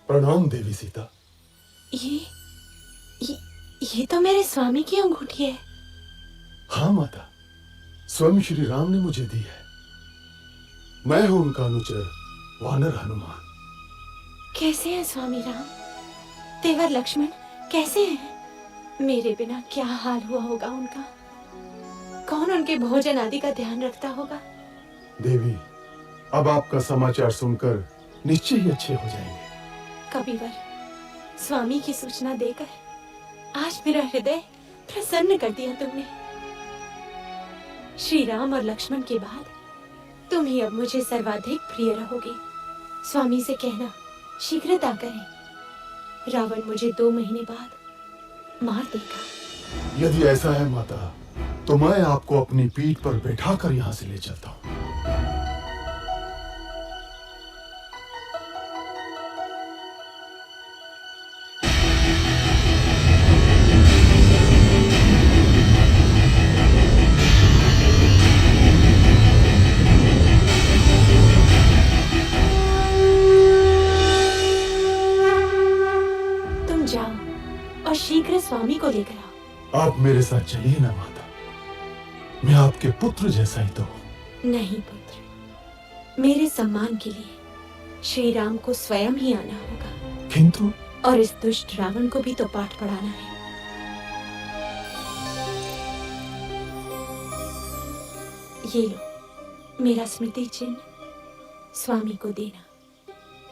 प्रणाम देवी सीता। ये तो मेरे स्वामी की अंगूठी है। हाँ माता, स्वयं श्री राम ने मुझे दी है। मैं हूं उनका अनुचर वानर हनुमान। कैसे हैं स्वामी राम? तेवर लक्ष्मण कैसे हैं? मेरे बिना क्या हाल हुआ होगा उनका? कौन उनके भोजन आदि का ध्यान रखता होगा? देवी, अब आपका समाचार सुनकर निश्चय ही अच्छे हो जाएंगे। कबीवर, स्वामी की सूचना देकर आज मेरा हृदय प्रसन्न कर दिया तुमने। श्री राम और लक्ष्मण के बाद तुम ही अब मुझे सर्वाधिक प्रिय रहोगे। स्वामी से कहना शीघ्रता करें, रावण मुझे 2 महीने बाद मार देगा। यदि ऐसा है माता, तो मैं आपको अपनी पीठ पर बैठाकर यहाँ से ले चलता हूँ। स्वामी को लेकर आओ। आप मेरे साथ चलिए ना माता, मैं आपके पुत्र जैसा ही तो हूं। नहीं पुत्र, मेरे सम्मान के लिए श्री राम को स्वयं ही आना होगा। किंतु और इस दुष्ट रावण को भी तो पाठ पढ़ाना है। ये लो मेरा स्मृति चिन्ह, स्वामी को देना,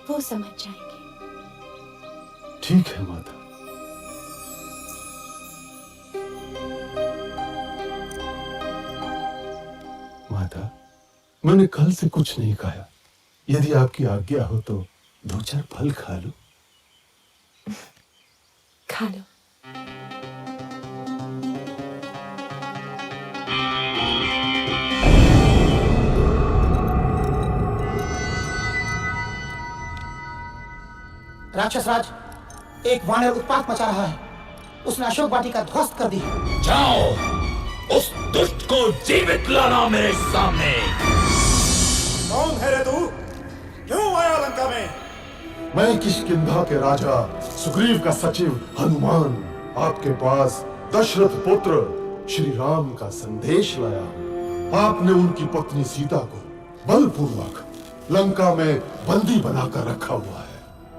वो समझ जाएंगे। ठीक है माता। माता, मैंने कल से कुछ नहीं खाया। यदि आपकी आज्ञा हो तो 2-4 फल खा लो। खा लो। राक्षस राज, एक वानर उत्पात मचा रहा है। उसने अशोक वाटिका ध्वस्त कर दी है। जाओ, उस दुष्ट को जीवित लाना मेरे सामने। कौन है रे तू? क्यों आया लंका में? मैं किष्किंधा के राजा सुग्रीव का सचिव हनुमान आपके पास दशरथ पुत्र श्री राम का संदेश लाया हूं। आपने उनकी पत्नी सीता को बलपूर्वक लंका में बंदी बनाकर रखा हुआ है।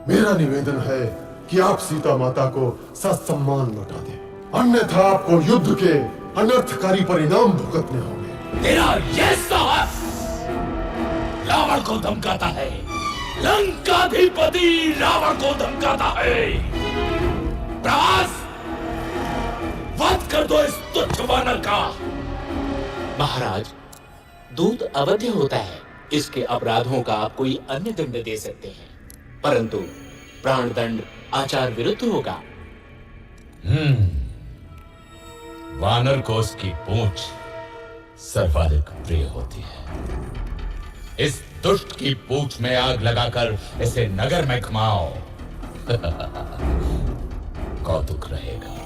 मेरा निवेदन है कि आप सीता माता को ससम्मान लौटा दें, अन्यथा आपको युद्ध के अनर्थकारी परिणाम भुगतने होंगे। तेरा यह साहस रावण को धमकाता है, लंकाधिपति रावण को धमकाता है। प्रभास, वध कर दो इस तुच्छ वानर का। महाराज, दूत अवध्य होता है, इसके अपराधों का आप कोई अन्य दंड दे सकते हैं, परंतु प्राण दंड आचार विरुद्ध होगा। वानर को उसकी पूंछ सर्वाधिक प्रिय होती है। इस दुष्ट की पूंछ में आग लगाकर इसे नगर में घुमाओ। कौतुक रहेगा।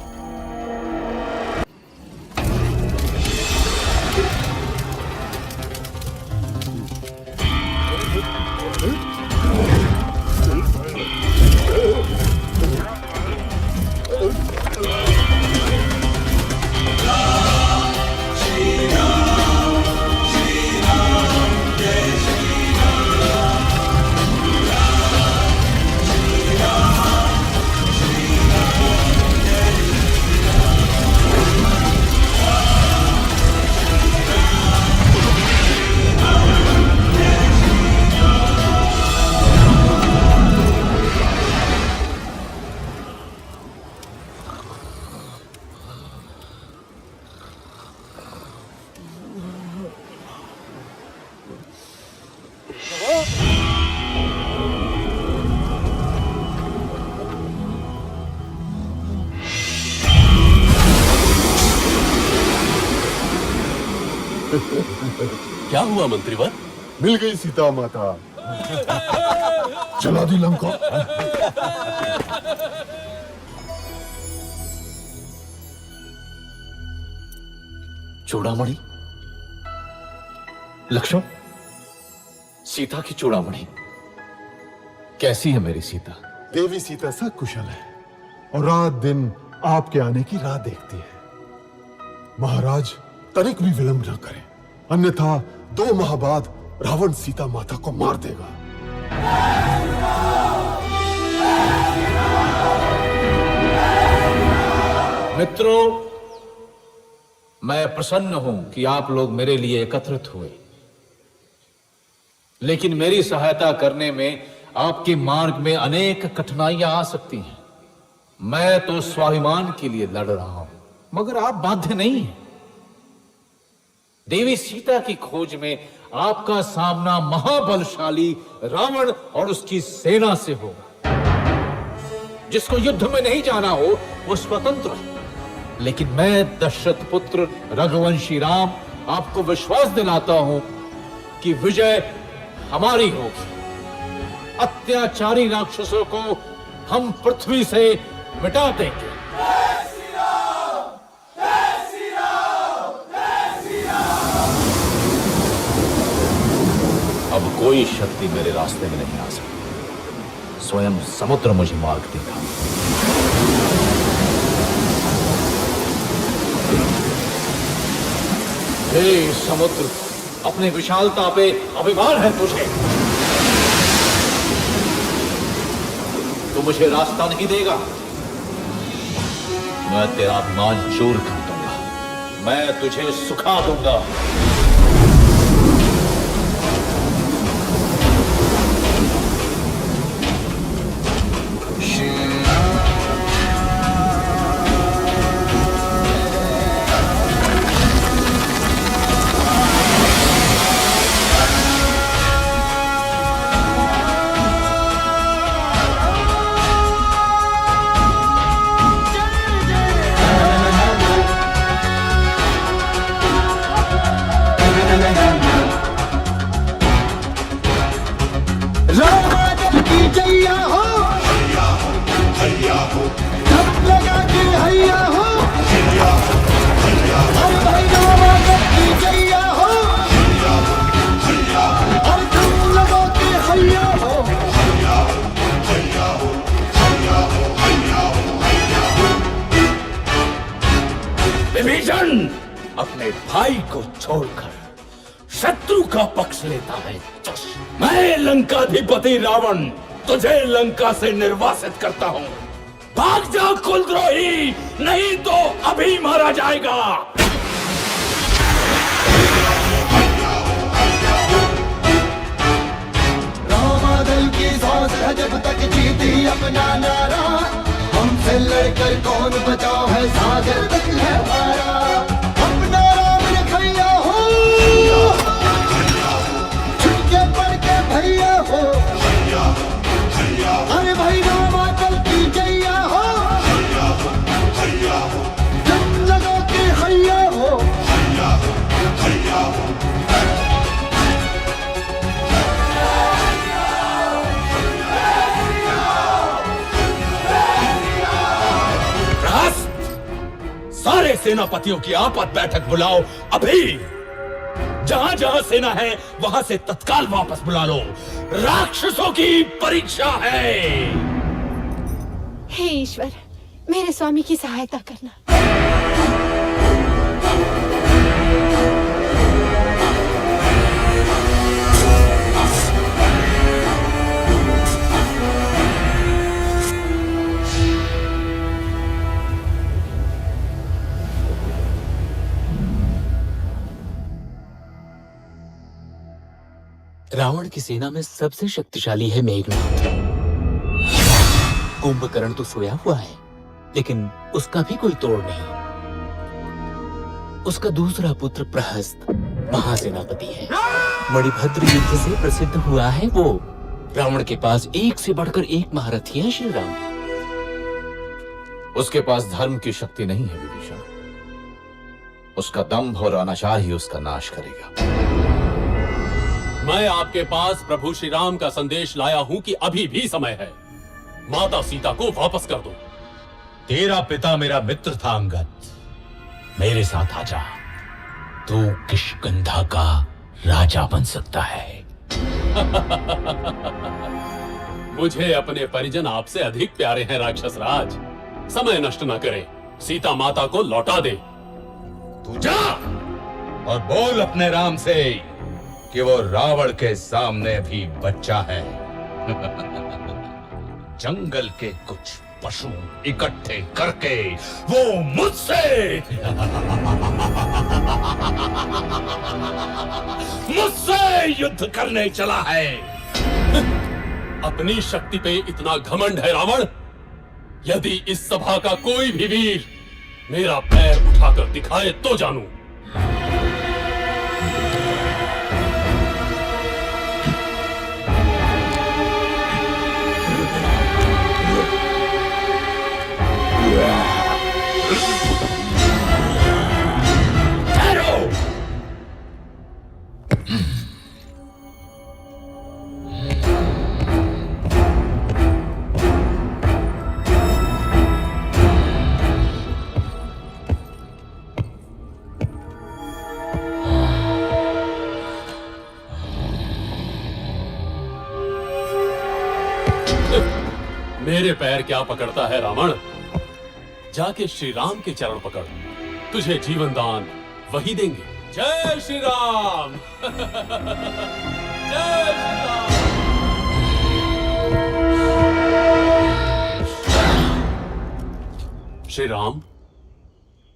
क्या हुआ मंत्रीवर? मिल गई सीता माता। चला दी लंका। चूड़ामणि, लक्ष्मण, सीता की चूड़ामणि कैसी है मेरी सीता? देवी सीता सकुशल है और रात दिन आपके आने की राह देखती है। महाराज, तनिक भी विलंब न करें, अन्यथा 2 माह बाद रावण सीता माता को मार देगा। मित्रों, मैं प्रसन्न हूं कि आप लोग मेरे लिए एकत्रित हुए, लेकिन मेरी सहायता करने में आपके मार्ग में अनेक कठिनाइयां आ सकती हैं। मैं तो स्वाभिमान के लिए लड़ रहा हूं, मगर आप बाध्य नहीं हैं। देवी सीता की खोज में आपका सामना महाबलशाली रावण और उसकी सेना से होगा। जिसको युद्ध में नहीं जाना हो वो स्वतंत्र है, लेकिन मैं दशरथ पुत्र रघुवंशी राम आपको विश्वास दिलाता हूं कि विजय हमारी होगी। अत्याचारी राक्षसों को हम पृथ्वी से मिटा देंगे। अब कोई शक्ति मेरे रास्ते में नहीं आ सकती। स्वयं समुद्र मुझे मार्ग देगा। हे समुद्र, अपने विशालता पे अभिमान है तुझे। तू मुझे रास्ता नहीं देगा, मैं तेरा अभिमान चूर कर दूंगा। मैं तुझे सुखा दूंगा। लेता है चुस। मैं लंकाधिपति रावण तुझे लंका से निर्वासित करता हूँ। भाग जा कुलद्रोही, नहीं तो अभी मारा जाएगा। रामादल की सांस है जब तक जीती अपना नारा, हमसे लड़कर कौन बचा है सागर तक है हमारा। अपना राम रखैया हो, छुटके पड़ के भैया हो, अरे भाई रामादल की जैया हो, जब लगा के हैया हो। सारे सेनापतियों की आपात बैठक बुलाओ अभी। जहां जहां सेना है वहां से तत्काल वापस बुला लो। राक्षसों की परीक्षा है। हे ईश्वर, मेरे स्वामी की सहायता करना। रावण की सेना में सबसे शक्तिशाली है मेघनाद। कुंभकर्ण तो सोया हुआ है, लेकिन उसका भी कोई तोड़ नहीं। उसका दूसरा पुत्र प्रहस्त महासेनापति है। मणिभद्र युद्ध से प्रसिद्ध हुआ है वो। रावण के पास एक से बढ़कर एक महारथी है श्री राम। उसके पास धर्म की शक्ति नहीं है विभीषण। उसका दंभ और अनाचार ही उसका नाश करेगा। मैं आपके पास प्रभु श्री राम का संदेश लाया हूं कि अभी भी समय है। माता सीता को वापस कर दो। तेरा पिता मेरा मित्र था अंगद, मेरे साथ आजा। तू किष्किंधा का राजा बन सकता है। मुझे अपने परिजन आपसे अधिक प्यारे हैं राक्षस राज। समय नष्ट न करें, सीता माता को लौटा दे। तू जा और बोल अपने राम से कि वो रावण के सामने भी बच्चा है। जंगल के कुछ पशु इकट्ठे करके वो मुझसे युद्ध करने चला है। अपनी शक्ति पे इतना घमंड है रावण। यदि इस सभा का कोई भी वीर मेरा पैर उठाकर दिखाए तो जानूं। मेरे पैर क्या पकड़ता है रावण? जाके श्री राम के चरण पकड़, तुझे जीवन दान वही देंगे। जय श्री राम। जय श्री राम। श्री राम,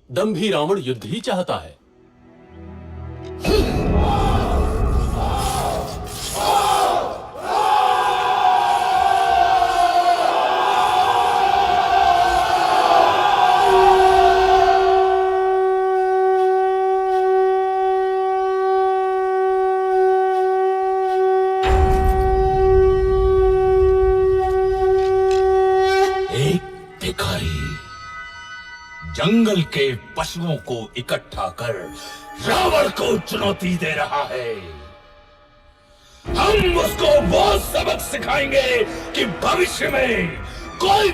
दंभी रावण युद्ध ही चाहता है। जंगल के पशुओं को इकट्ठा कर रावण को चुनौती दे रहा है। हम उसको वो सबक सिखाएंगे कि भविष्य में कोई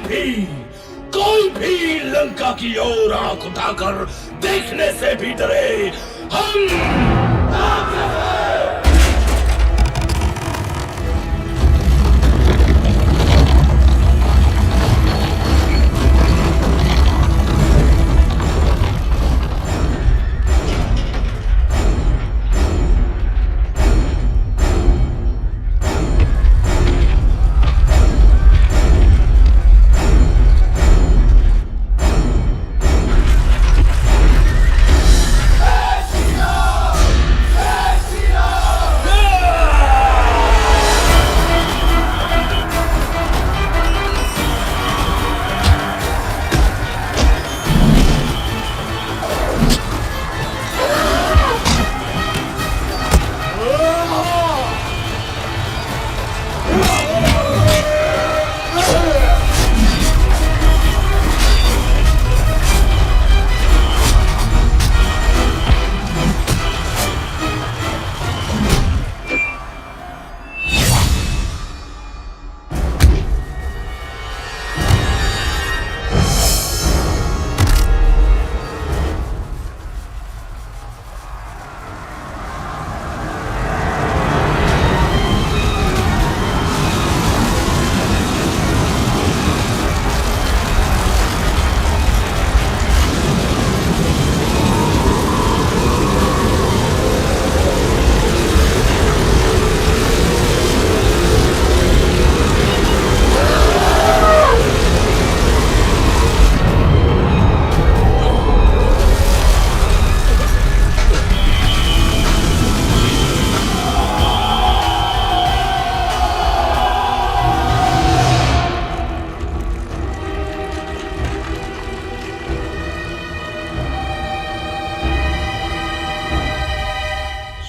भी लंका की ओर आंख उठाकर देखने से भी डरे। हम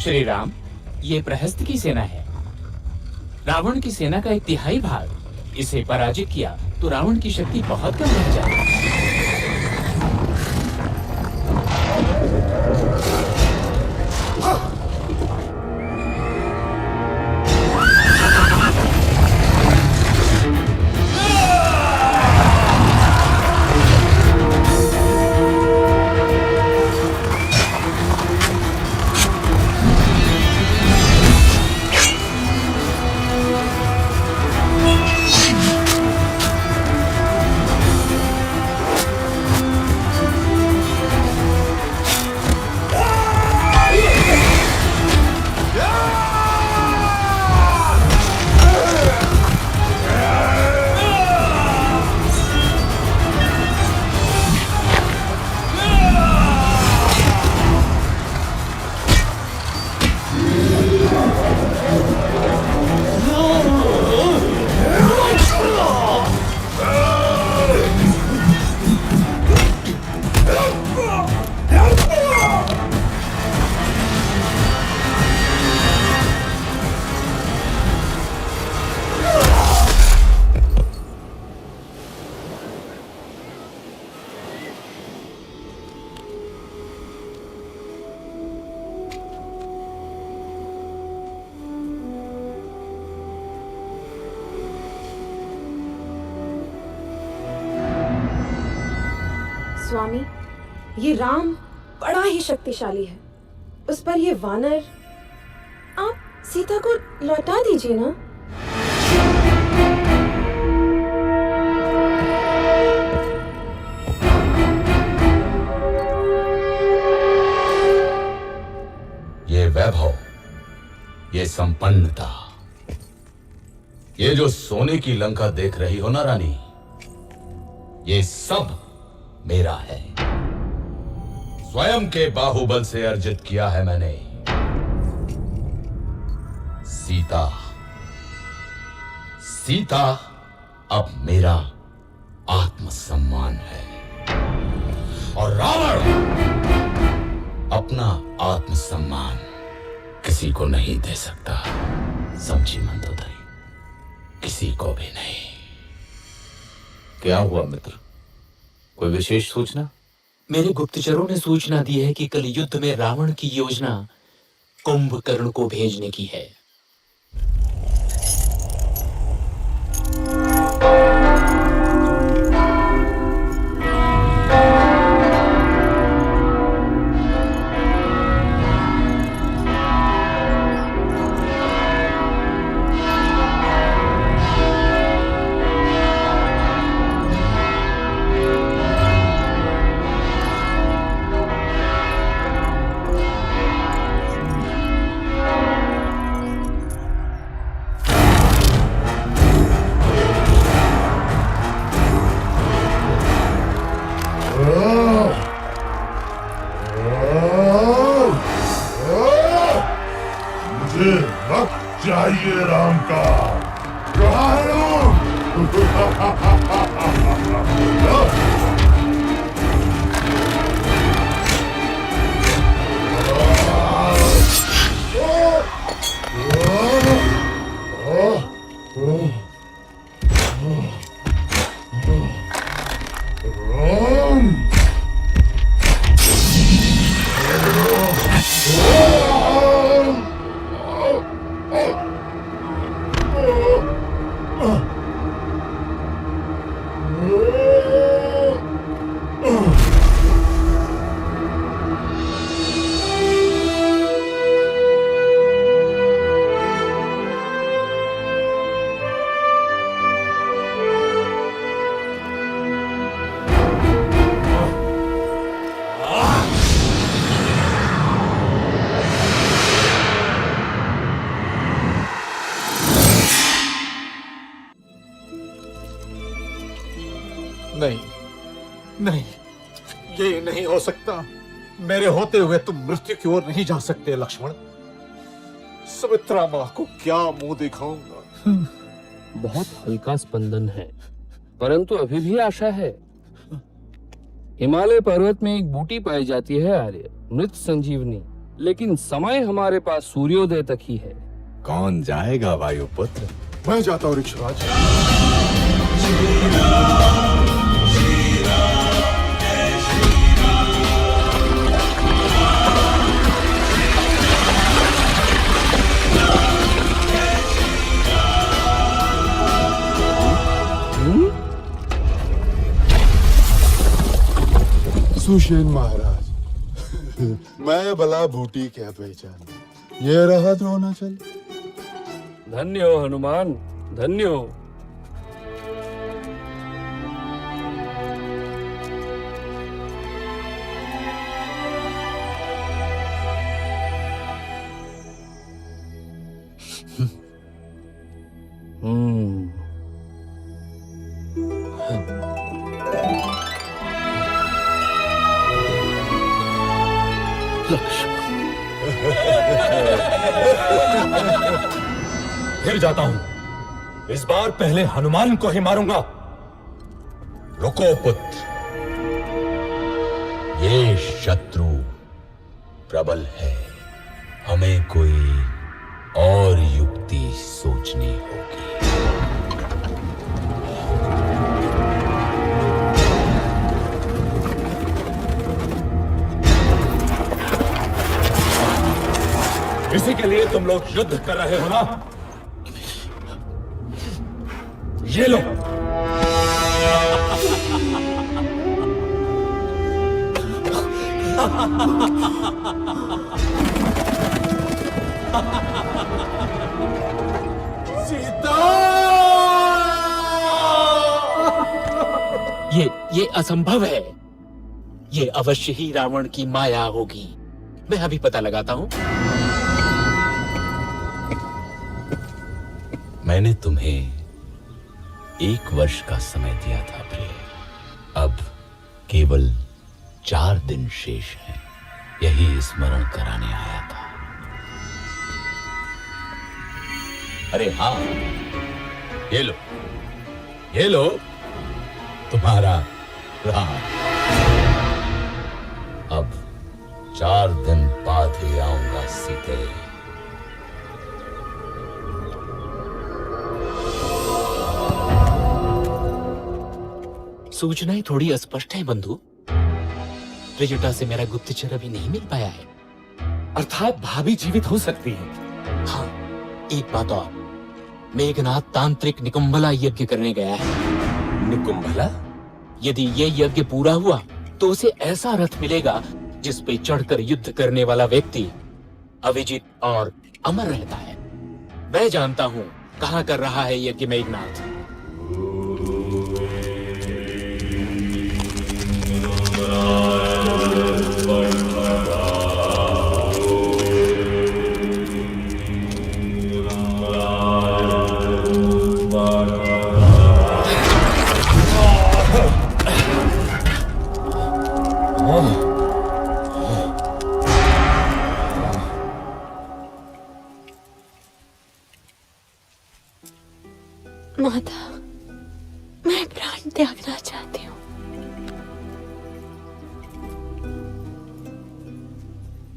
श्री राम, ये प्रहस्त की सेना है। रावण की सेना का 1/3 भाग। इसे पराजित किया तो रावण की शक्ति बहुत कम रह जाएगी। स्वामी, ये राम बड़ा ही शक्तिशाली है। उस पर ये वानर, आप सीता को लौटा दीजिए ना। ये वैभव, ये संपन्नता, ये जो सोने की लंका देख रही हो ना रानी, ये सब मेरा है। स्वयं के बाहुबल से अर्जित किया है मैंने। सीता अब मेरा आत्मसम्मान है और रावण अपना आत्मसम्मान किसी को नहीं दे सकता। समझी मंदोदरी, किसी को भी नहीं। क्या हुआ मित्र, कोई विशेष सूचना? मेरे गुप्तचरों ने सूचना दी है कि कल युद्ध में रावण की योजना कुंभकर्ण को भेजने की है। चाहिए राम का नहीं नहीं, ये नहीं हो सकता। मेरे होते हुए तुम मृत्यु की ओर नहीं जा सकते लक्ष्मण। सुमित्रा माँ को क्या मुंह दिखाऊंगा। बहुत हल्का स्पंदन है, परंतु अभी भी आशा है। हिमालय पर्वत में एक बूटी पाई जाती है आर्य, मृत संजीवनी। लेकिन समय हमारे पास सूर्योदय तक ही है। कौन जाएगा वायुपुत्र? मैं जाता हूँ ऋक्षराज। सुषेण महाराज, मैं भला बूटी क्या पहचान। ये रहा द्रोणाचल। धन्य हो हनुमान, धन्य हो। फिर जाता हूं। इस बार पहले हनुमान को ही मारूंगा। रुको पुत्र, ये शत्रु प्रबल है, हमें कोई और युक्ति सोचनी होगी। इसी के लिए तुम लोग युद्ध कर रहे हो ना? ये लो। सीता! ये असंभव है। ये अवश्य ही रावण की माया होगी। मैं अभी पता लगाता हूं। मैंने तुम्हें 1 वर्ष का समय दिया था प्रिय। अब केवल 4 दिन शेष हैं। यही स्मरण कराने आया था। अरे हाँ, ये लो तुम्हारा राम। अब 4 दिन बाद ही आऊंगा सीते। सूचनाएं थोड़ी अस्पष्ट है बंधु। त्रिजटा से मेरा गुप्तचर अभी नहीं मिल पाया है। अर्थात भाभी जीवित हो सकती है। हाँ, एक बात और, मेघनाथ तांत्रिक निकुंभला यज्ञ करने गया है। निकुंभला? यदि ये यज्ञ पूरा हुआ तो उसे ऐसा रथ मिलेगा जिस पे चढ़कर युद्ध करने वाला व्यक्ति अविजित और अमर रहता है। मैं जानता हूँ कहाँ कर रहा है यज्ञ मेघनाथ। माता, मैं प्राण त्यागना चाहती हूँ।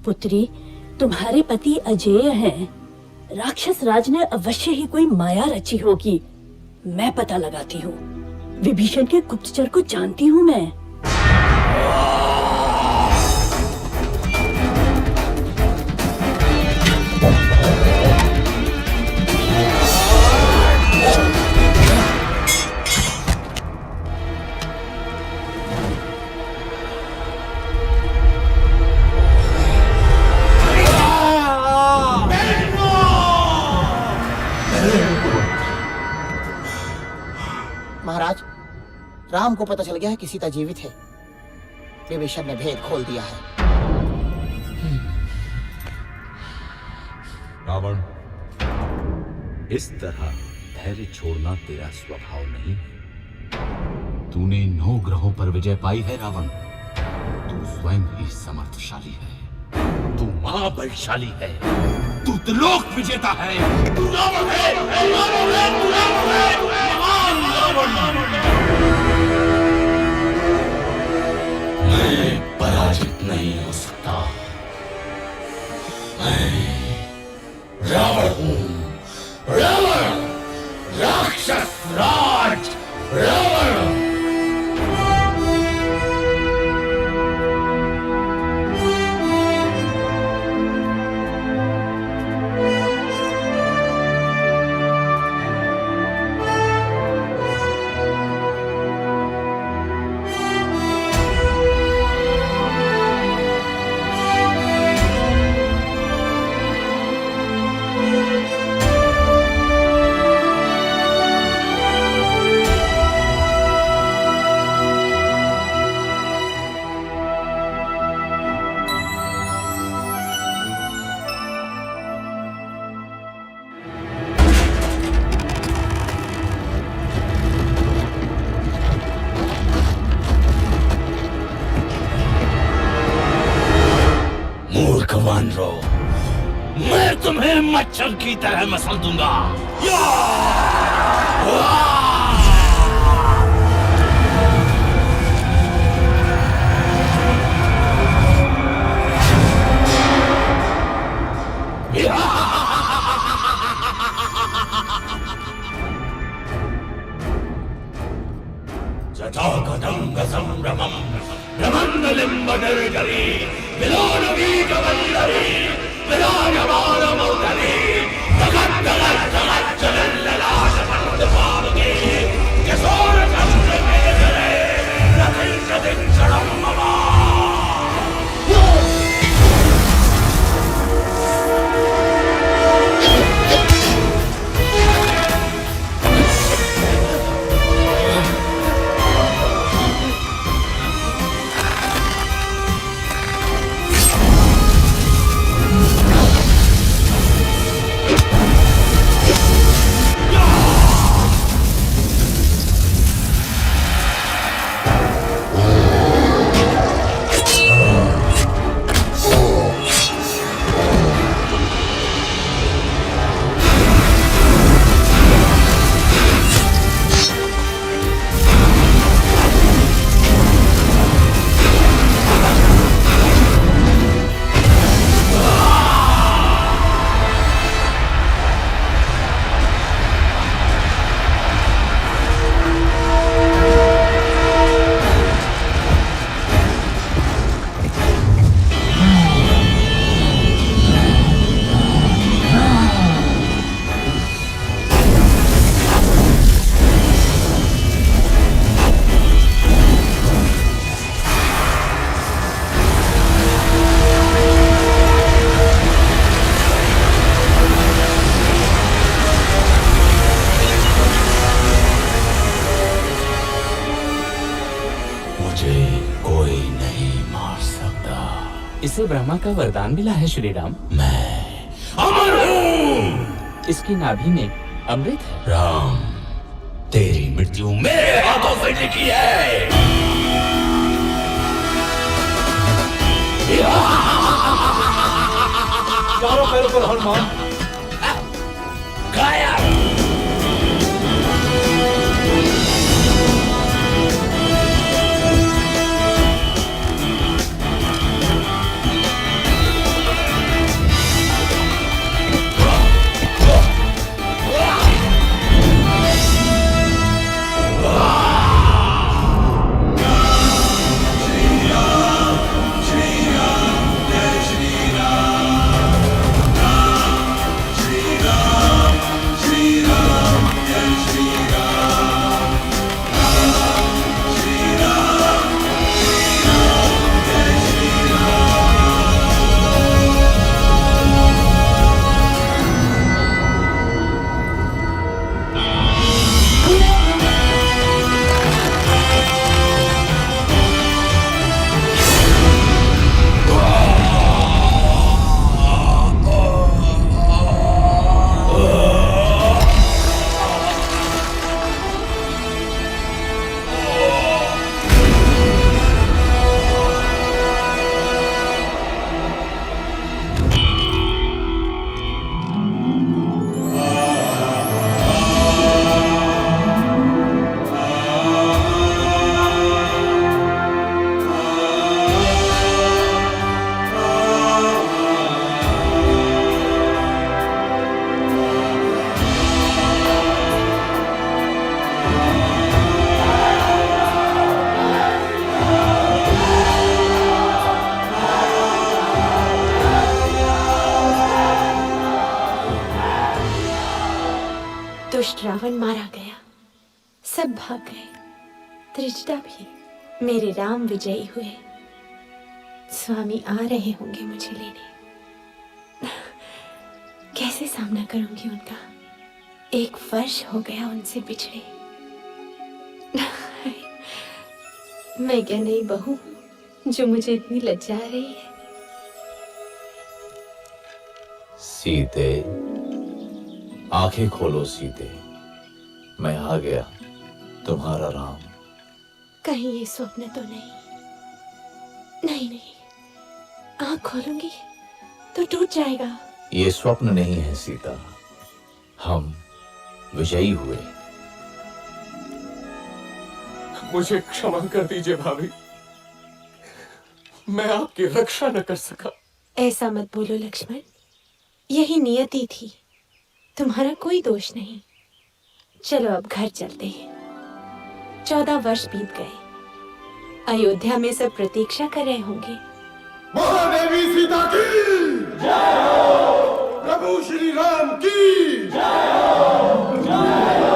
पुत्री, तुम्हारे पति अजेय हैं। राक्षस राज ने अवश्य ही कोई माया रची होगी। मैं पता लगाती हूँ। विभीषण के गुप्तचर को जानती हूँ मैं। महाराज, राम को पता चल गया है कि सीता जीवित है। विभीषण ने भेद खोल दिया है। रावण, इस तरह धैर्य छोड़ना तेरा स्वभाव नहीं है। तूने 9 ग्रहों पर विजय पाई है रावण। तू स्वयं ही समर्थशाली है। तू महाबलशाली है। तू त्रिलोक विजेता है। तू रावण है, रावण है, तू रावण है, महान रावण। मैं पराजित नहीं हो सकता। मच्छर की तरह मसल दूंगा। जटाकटंग संभ्रमं ब्रह्मण्डलिम्बनिर्झरी विलोलबीजवल्लरी विराजमानमौतरी जगद्जगज्जगज्जलल्ललाटपट्टपावके किशोरचन्द्रमेखले रथिंशदिक्षणं मम। इसे ब्रह्मा का वरदान मिला है श्री राम। मैं अमर हूँ। इसकी नाभि में अमृत है। राम, तेरी मृत्यु मेरे हाथों से लिखी है। चारों पैरों पर हनुमान। गायब। दुष्ट रावण मारा गया, सब भाग गए, त्रिजटा भी। मेरे राम विजयी हुए। स्वामी आ रहे होंगे मुझे लेने। कैसे सामना करूंगी उनका? 1 वर्ष हो गया उनसे बिछड़े। मैं क्या नई बहू हूं जो मुझे इतनी लज्जा रही है? सीते, आंखें खोलो सीते, मैं आ गया, तुम्हारा राम। कहीं ये स्वप्न तो नहीं? नहीं नहीं, आंख खोलूंगी तो टूट जाएगा। ये स्वप्न नहीं है सीता, हम विजयी हुए। मुझे क्षमा कर दीजिए भाभी, मैं आपकी रक्षा न कर सका। ऐसा मत बोलो लक्ष्मण, यही नियति थी, तुम्हारा कोई दोष नहीं। चलो अब घर चलते हैं। 14 वर्ष बीत गए, अयोध्या में सब प्रतीक्षा कर रहे होंगे। महादेवी सीता की जय हो, प्रभु श्री राम की जय हो, जय हो।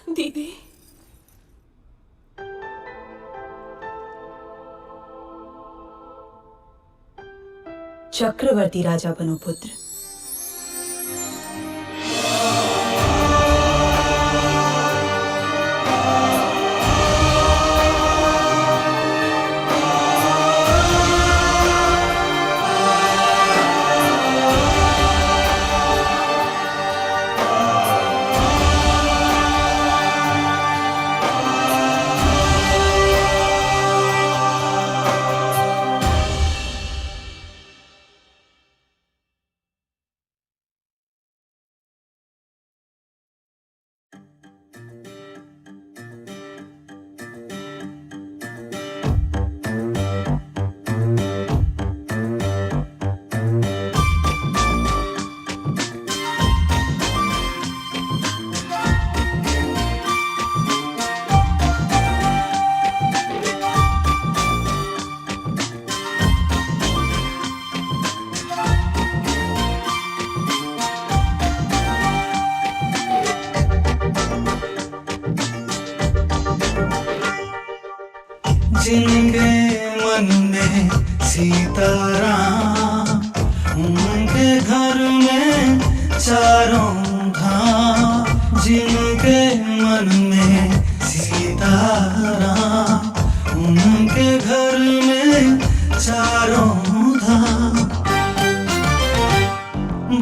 दीदी, चक्रवर्ती राजा बनो पुत्र। जिनके मन में सीताराम, उनके घर में चारों धाम। जिनके मन में सीताराम, उनके घर में चारों धाम।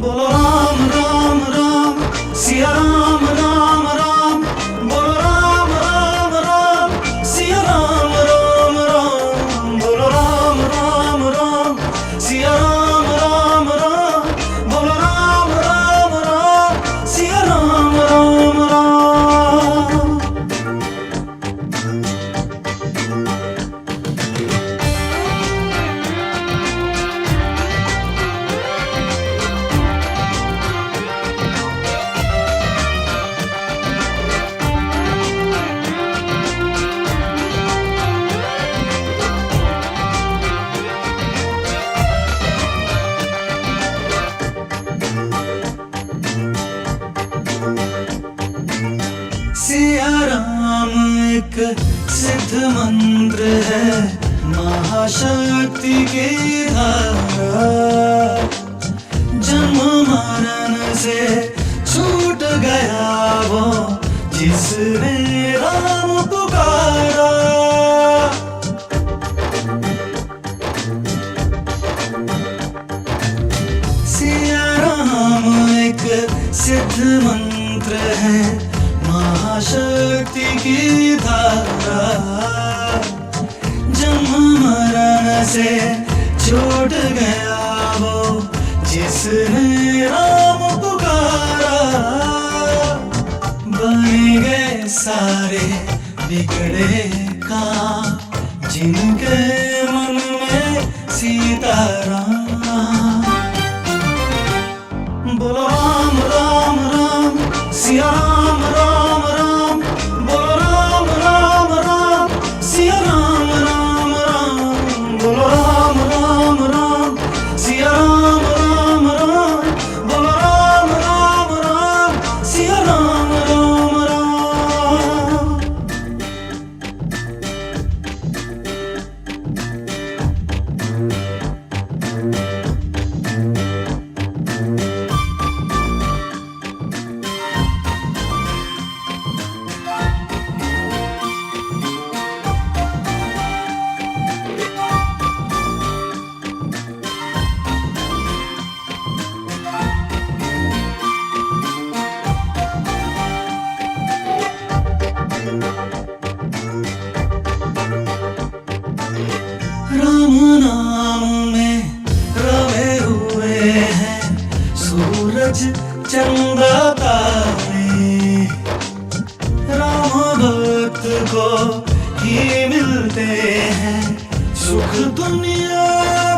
बोलो राम राम राम, सिया राम राम राम। बोलो राम राम राम, सिया राम राम राम। बोलो राम राम राम, सिया राम राम राम। बोलो राम राम राम, सिया राम राम राम। सिया राम एक सिद्ध मंत्र है, महाशक्ति की धारा। जन्म मरण से छूट गया वो, जिसने राम पुकारा। सिया राम एक सिद्ध मंत्र है, महाशक्ति की धारा। जन्म मरण से छूट गया वो, जिसने राम पुकारा। बन गए सारे बिगड़े काम, जिनके मन में सीताराम। बोलो राम राम राम, सिया राम राम राम। बोलो राम राम राम, सिया राम राम राम। बोलो राम राम राम, सिया राम राम राम। बोलो राम राम राम, सिया राम राम राम। सूरज चंदा तारे राम भक्त को ही मिलते हैं सुख दुनिया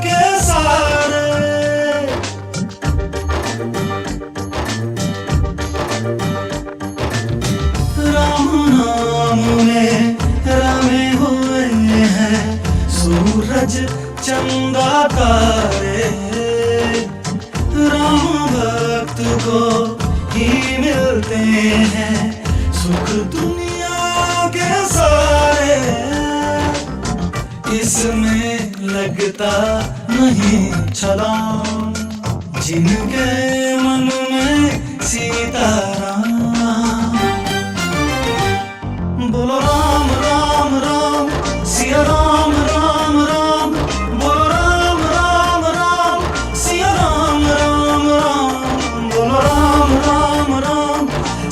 के सारे। राम नाम में रमे हुए हैं सूरज चंदा तारे राम भक्त को ही मिलते हैं सुख दुनिया के सारे। इसमें लगता नहीं छलांग जिनके मन में सीताराम। बोलो राम राम राम सिया राम राम राम। बोलो राम राम राम सिया राम राम राम। बोलो राम राम राम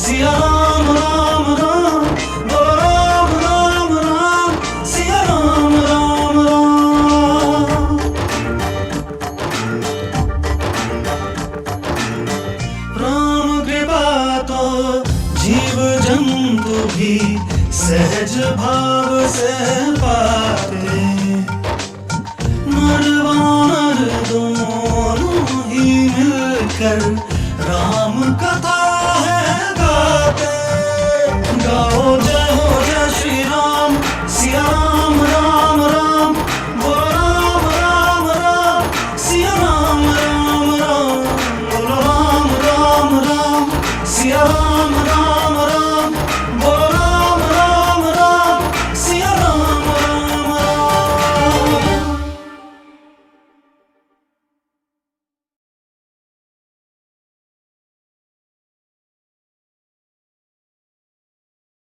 सिया राम राम राम। बोलो राम राम राम सिया राम राम राम। राम कृपा तो जीव जंतु भी सहज भाव से पाते नर वानर दोनों ही मिलकर